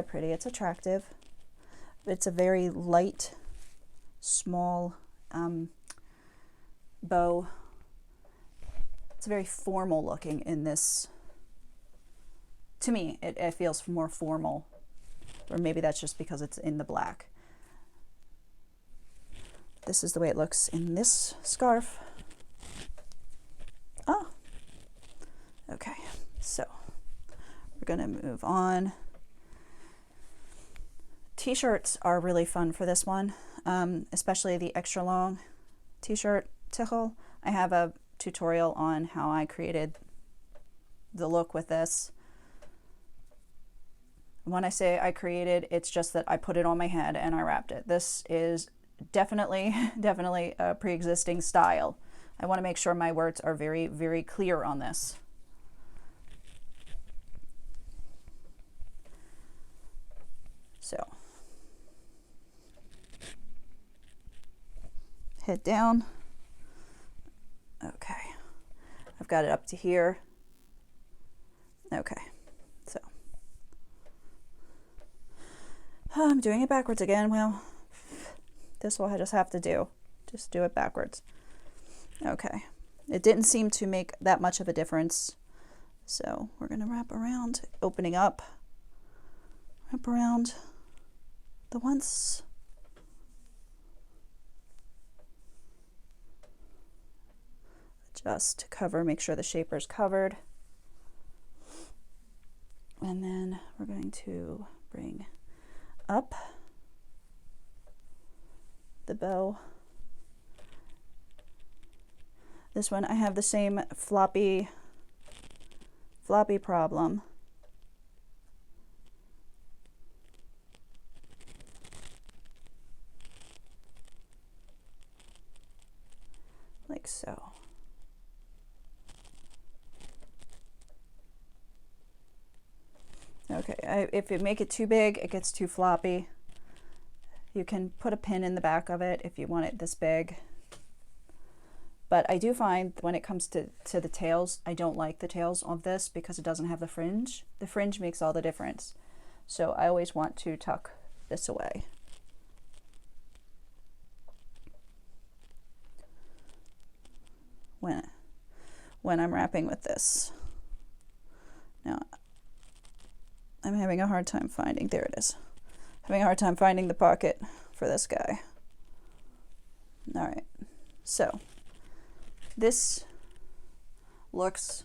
pretty. It's attractive. It's a very light, small bow. it's very formal looking in this. To me, it feels more formal, or maybe that's just because it's in the black. This is the way it looks in this scarf. Oh, okay, so we're gonna move on. T-shirts are really fun for this one, especially the extra long t-shirt tickle. I have a tutorial on how I created the look with this. When I say I created, it's just that I put it on my head and I wrapped it. This is definitely a pre-existing style. I want to make sure my words are very, very clear on this. So, head down. Okay, I've got it up to here. Okay, so I'm doing it backwards again. Well, this will I just have to do. Just do it backwards. Okay, it didn't seem to make that much of a difference. So we're gonna wrap around, opening up, wrap around the once. Just cover, make sure the shaper's covered. And then we're going to bring up the bow. This one I have the same floppy problem. Like so. Okay, if you make it too big, it gets too floppy. You can put a pin in the back of it if you want it this big. But I do find when it comes to the tails, I don't like the tails of this because it doesn't have the fringe. The fringe makes all the difference. So I always want to tuck this away. When I'm wrapping with this. Now, I'm having a hard time finding, there it is. Having a hard time finding the pocket for this guy. All right, so this looks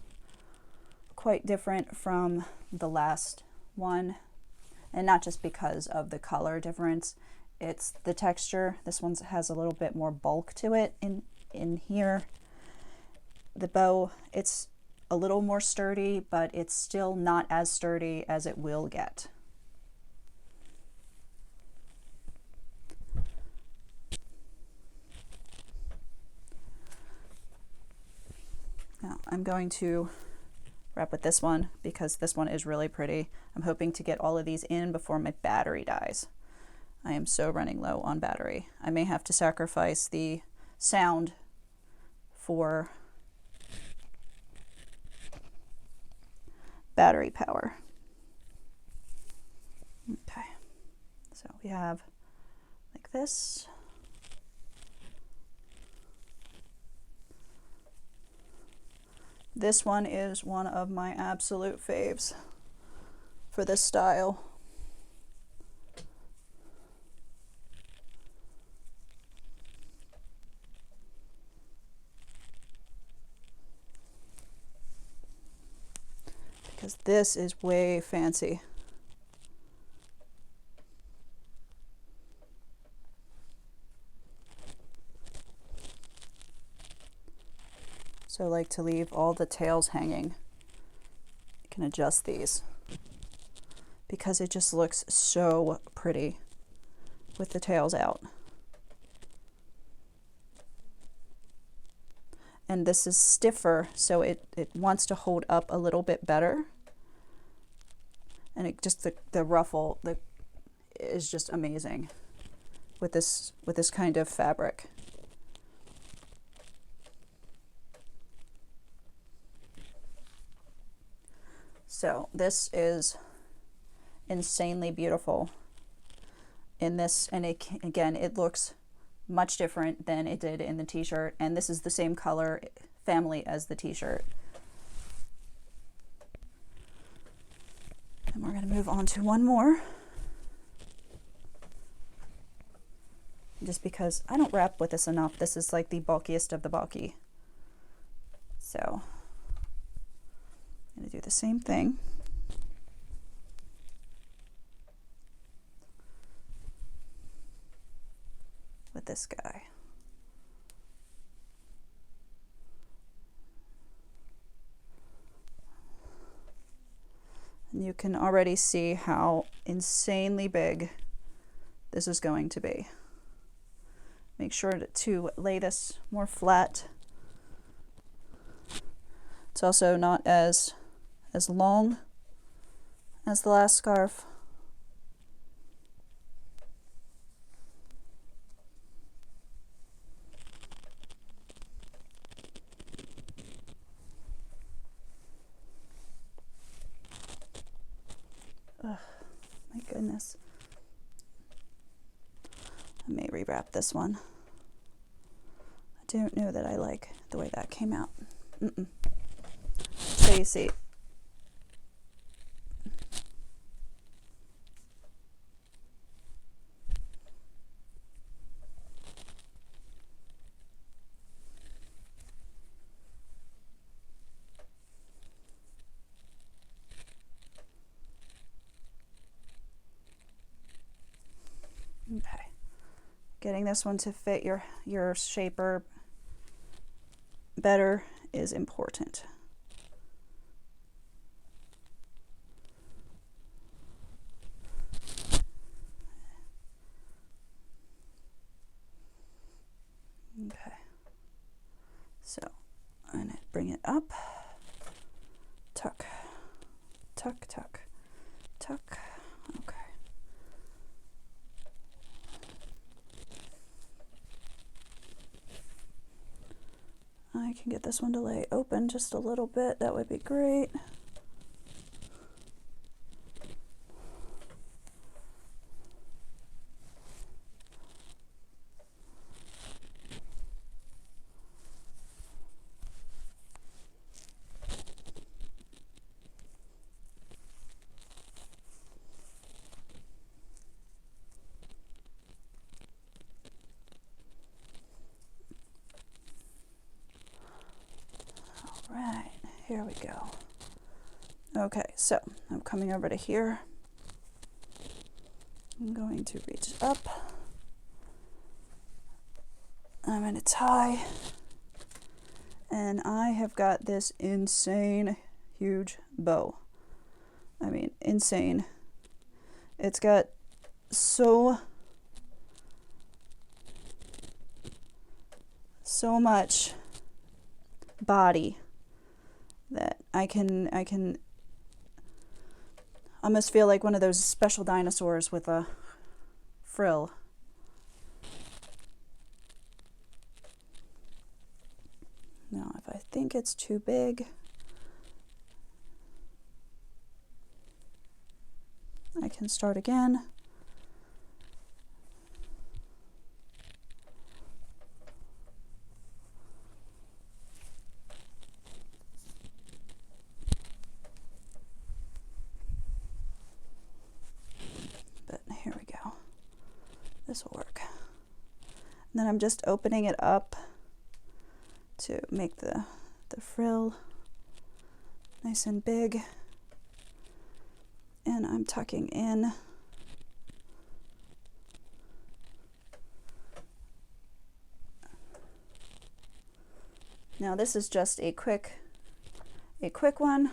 quite different from the last one, and not just because of the color difference, it's the texture. This one has a little bit more bulk to it in here. The bow, it's a little more sturdy, but it's still not as sturdy as it will get. Now I'm going to wrap with this one because this one is really pretty. I'm hoping to get all of these in before my battery dies. I am so running low on battery. I may have to sacrifice the sound for battery power. Okay, so we have like this. This one is one of my absolute faves for this style. Because this is way fancy. So I like to leave all the tails hanging. You can adjust these because it just looks so pretty with the tails out. And this is stiffer, so it wants to hold up a little bit better. And it just the ruffle is just amazing with this kind of fabric. So this is insanely beautiful in this, and again, it looks much different than it did in the t-shirt, and this is the same color family as the t-shirt. And we're going to move on to one more. Just because I don't wrap with this enough. This is like the bulkiest of the bulky. So I'm going to do the same thing. With this guy. And you can already see how insanely big this is going to be. Make sure to lay this more flat. It's also not as long as the last scarf. Ugh, my goodness. I may rewrap this one. I don't know that I like the way that came out. So you see, okay. Getting this one to fit your shaper better is important. Okay. So I'm going to bring it up. Tuck, tuck, tuck, tuck. Okay. I can get this one to lay open just a little bit. That would be great. Right, here we go. Okay, so I'm coming over to here. I'm going to reach up. I'm going to tie. And I have got this insane huge bow. I mean, insane. It's got so much body that I can almost feel like one of those special dinosaurs with a frill. Now, if I think it's too big, I can start again. But here we go. This will work. And then I'm just opening it up to make the frill nice and big. And I'm tucking in. Now this is just a quick one.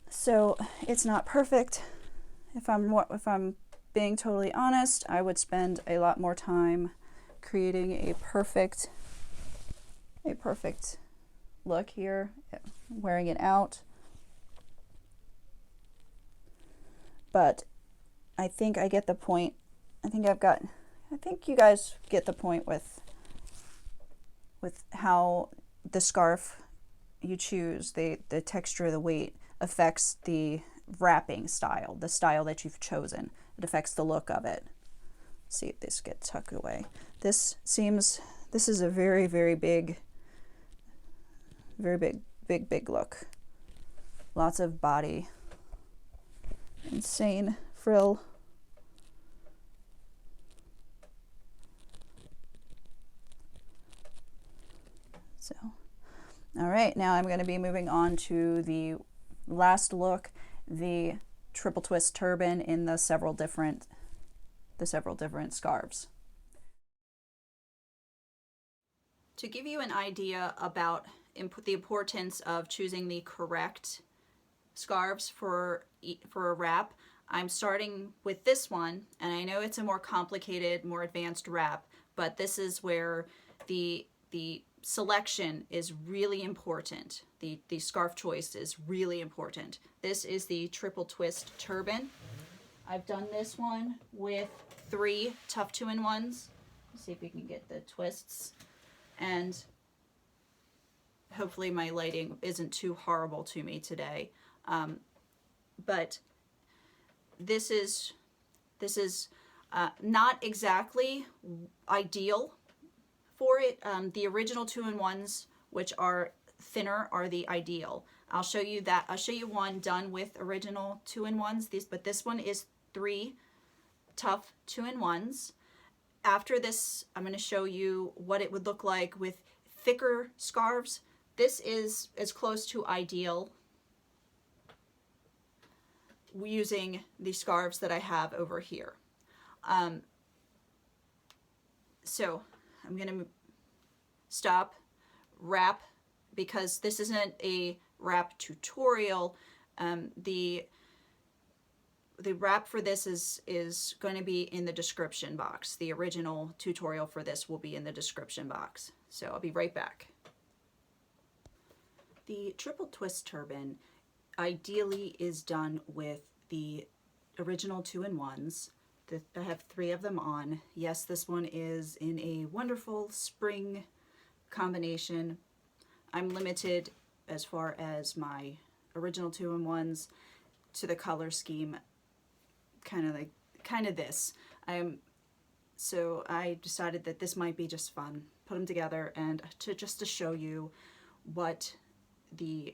So it's not perfect. If I'm being totally honest, I would spend a lot more time creating a perfect look here, wearing it out. But I think I get the point. I think you guys get the point with how the scarf you choose, the texture, the weight affects the wrapping style, the style that you've chosen. It affects the look of it. See if this gets tucked away. This seems This is a very, very big, big look. Lots of body. Insane frill. So, all right, now I'm going to be moving on to the last look, the triple twist turban in the several different scarves. To give you an idea about the importance of choosing the correct scarves for a wrap, I'm starting with this one, and I know it's a more complicated, more advanced wrap, but this is where the selection is really important. The scarf choice is really important. This is the triple twist turban. I've done this one with 3 tough 2-in-1s. Let's see if we can get the twists. And hopefully my lighting isn't too horrible to me today. But this is not exactly ideal for it. The original 2-in-1s, which are thinner, are the ideal. I'll show you that. I'll show you one done with original 2-in-1s. But this one is 3 tough 2-in-1s. After this, I'm going to show you what it would look like with thicker scarves. This is as close to ideal using the scarves that I have over here. So I'm going to stop, wrap, because this isn't a wrap tutorial. The wrap for this is going to be in the description box. The original tutorial for this will be in the description box. So I'll be right back. The triple twist turban ideally is done with the original 2-in-1s. I have 3 of them on. Yes, this one is in a wonderful spring combination. I'm limited as far as my original 2-in-1s to the color scheme, kind of this. So I decided that this might be just fun. Put them together and just to show you what the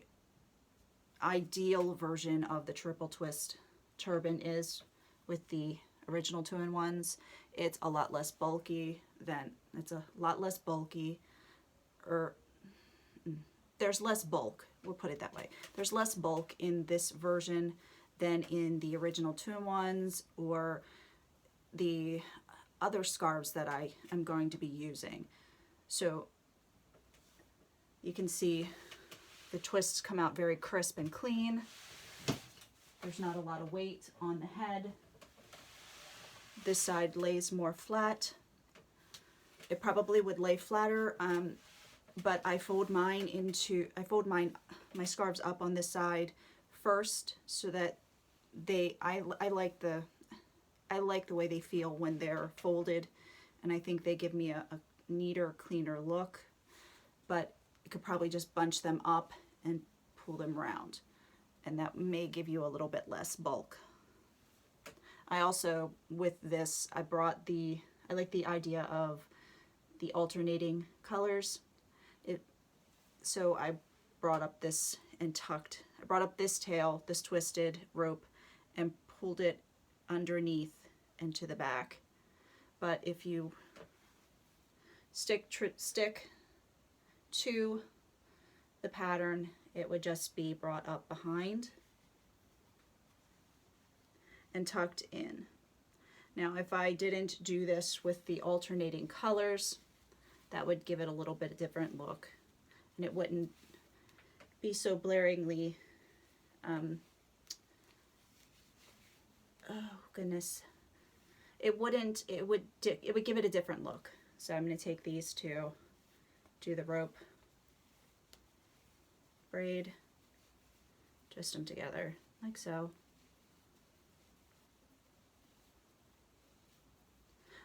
ideal version of the triple twist turban is with the original 2-in-1s. It's a lot less bulky or there's less bulk, we'll put it that way. There's less bulk in this version than in the original 2-in-1s or the other scarves that I am going to be using. So you can see the twists come out very crisp and clean. There's not a lot of weight on the head. This side lays more flat. It probably would lay flatter, but I fold my scarves up on this side first so that I like the way they feel when they're folded, and I think they give me a neater, cleaner look. But you could probably just bunch them up and pull them around, and that may give you a little bit less bulk. I also, with this, I like the idea of the alternating colors. So I brought up this and I brought up this tail, this twisted rope, and pulled it underneath and to the back. But if you stick to the pattern, it would just be brought up behind and tucked in. Now, if I didn't do this with the alternating colors, that would give it a little bit of different look, and it wouldn't be so blaringly, oh goodness, it would give it a different look. So I'm going to take these two, do the rope, braid, twist them together like so.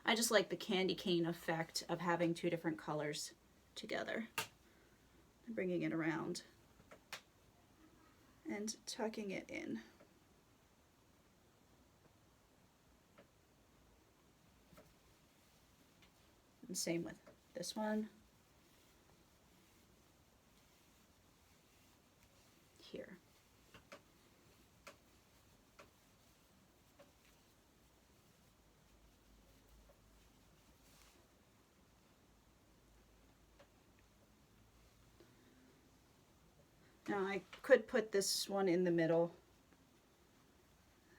I just like the candy cane effect of having 2 different colors together. I'm bringing it around and tucking it in. And same with this one, here. Now I could put this one in the middle,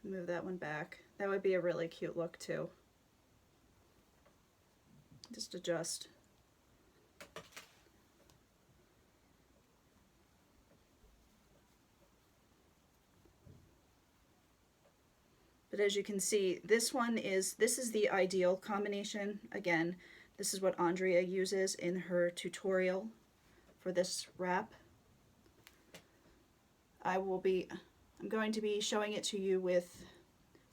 move that one back. That would be a really cute look too. Just adjust. But as you can see, this is the ideal combination. Again, this is what Andrea uses in her tutorial for this wrap. I'm going to be showing it to you with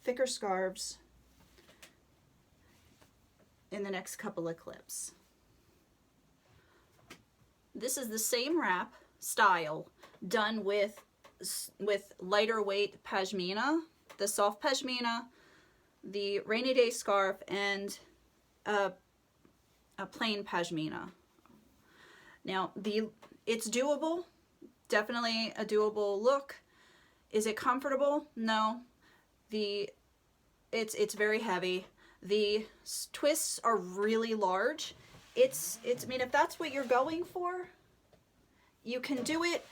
thicker scarves in the next couple of clips. This is the same wrap style done with lighter weight pashmina, the soft pashmina, the rainy day scarf, and a plain pashmina. Now it's doable, definitely a doable look. Is it comfortable? No. It's very heavy. The twists are really large. I mean, if that's what you're going for, you can do it.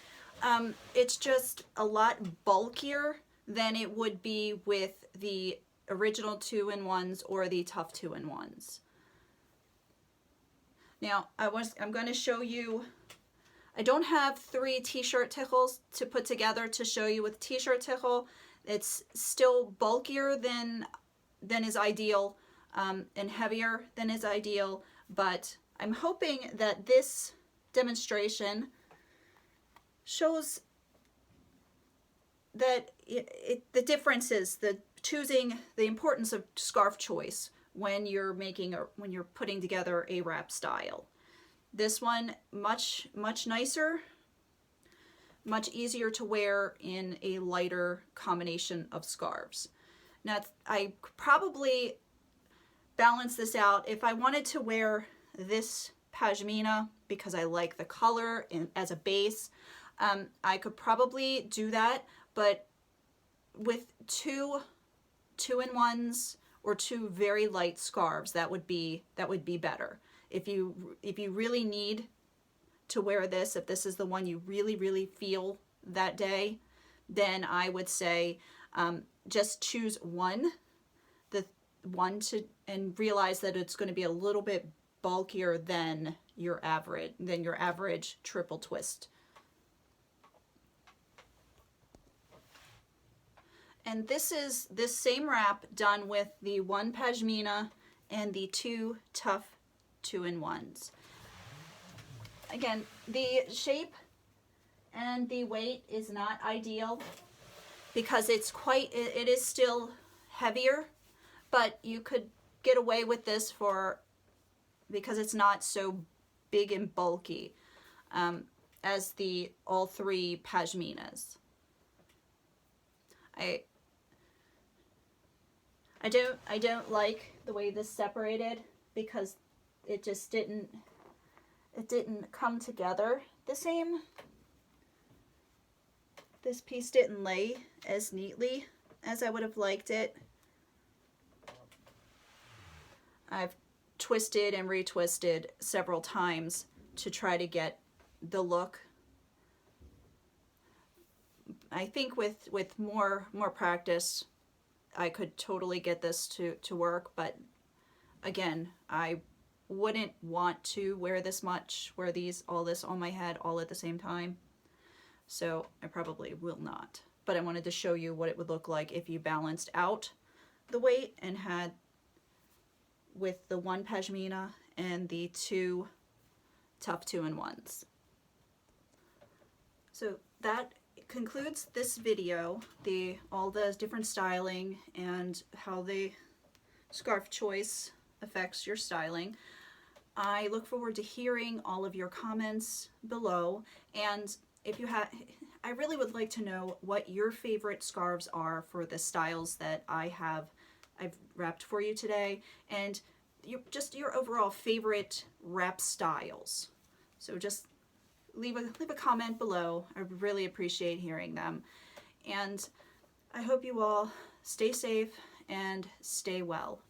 It's just a lot bulkier than it would be with the original 2-in-1s or the tough 2-in-1s. Now, I'm going to show you, I don't have 3 t-shirt tickles to put together to show you with t-shirt tickle. It's still bulkier than is ideal, and heavier than is ideal, but I'm hoping that this demonstration shows that the differences, the importance of scarf choice when you're putting together a wrap style. This one much nicer, much easier to wear in a lighter combination of scarves. Now I could probably balance this out if I wanted to wear this pashmina because I like the color as a base. I could probably do that, but with 2-in-1s or 2 very light scarves, that would be better. If you really need to wear this, if this is the one you really feel that day, then I would say just choose one, and realize that it's going to be a little bit bulkier than your average triple twist. And this is this same wrap done with the 1 pashmina and the 2 tough 2-in-1s. Again, the shape and the weight is not ideal because it is still heavier, but you could get away with this because it's not so big and bulky as all 3 pashminas. I don't like the way this separated because it just didn't come together the same. This piece didn't lay as neatly as I would have liked it. I've twisted and retwisted several times to try to get the look. I think with more practice, I could totally get this to work, but again, I wouldn't want to wear this much, all this on my head all at the same time. So I probably will not. But I wanted to show you what it would look like if you balanced out the weight and had with the 1 pashmina and the 2 tough 2-in-1s. So that concludes this video, all the different styling and how the scarf choice affects your styling. I look forward to hearing all of your comments below, and if you have, I really would like to know what your favorite scarves are for the styles that I've wrapped for you today, and just your overall favorite wrap styles. So just leave a comment below. I really appreciate hearing them. And I hope you all stay safe and stay well.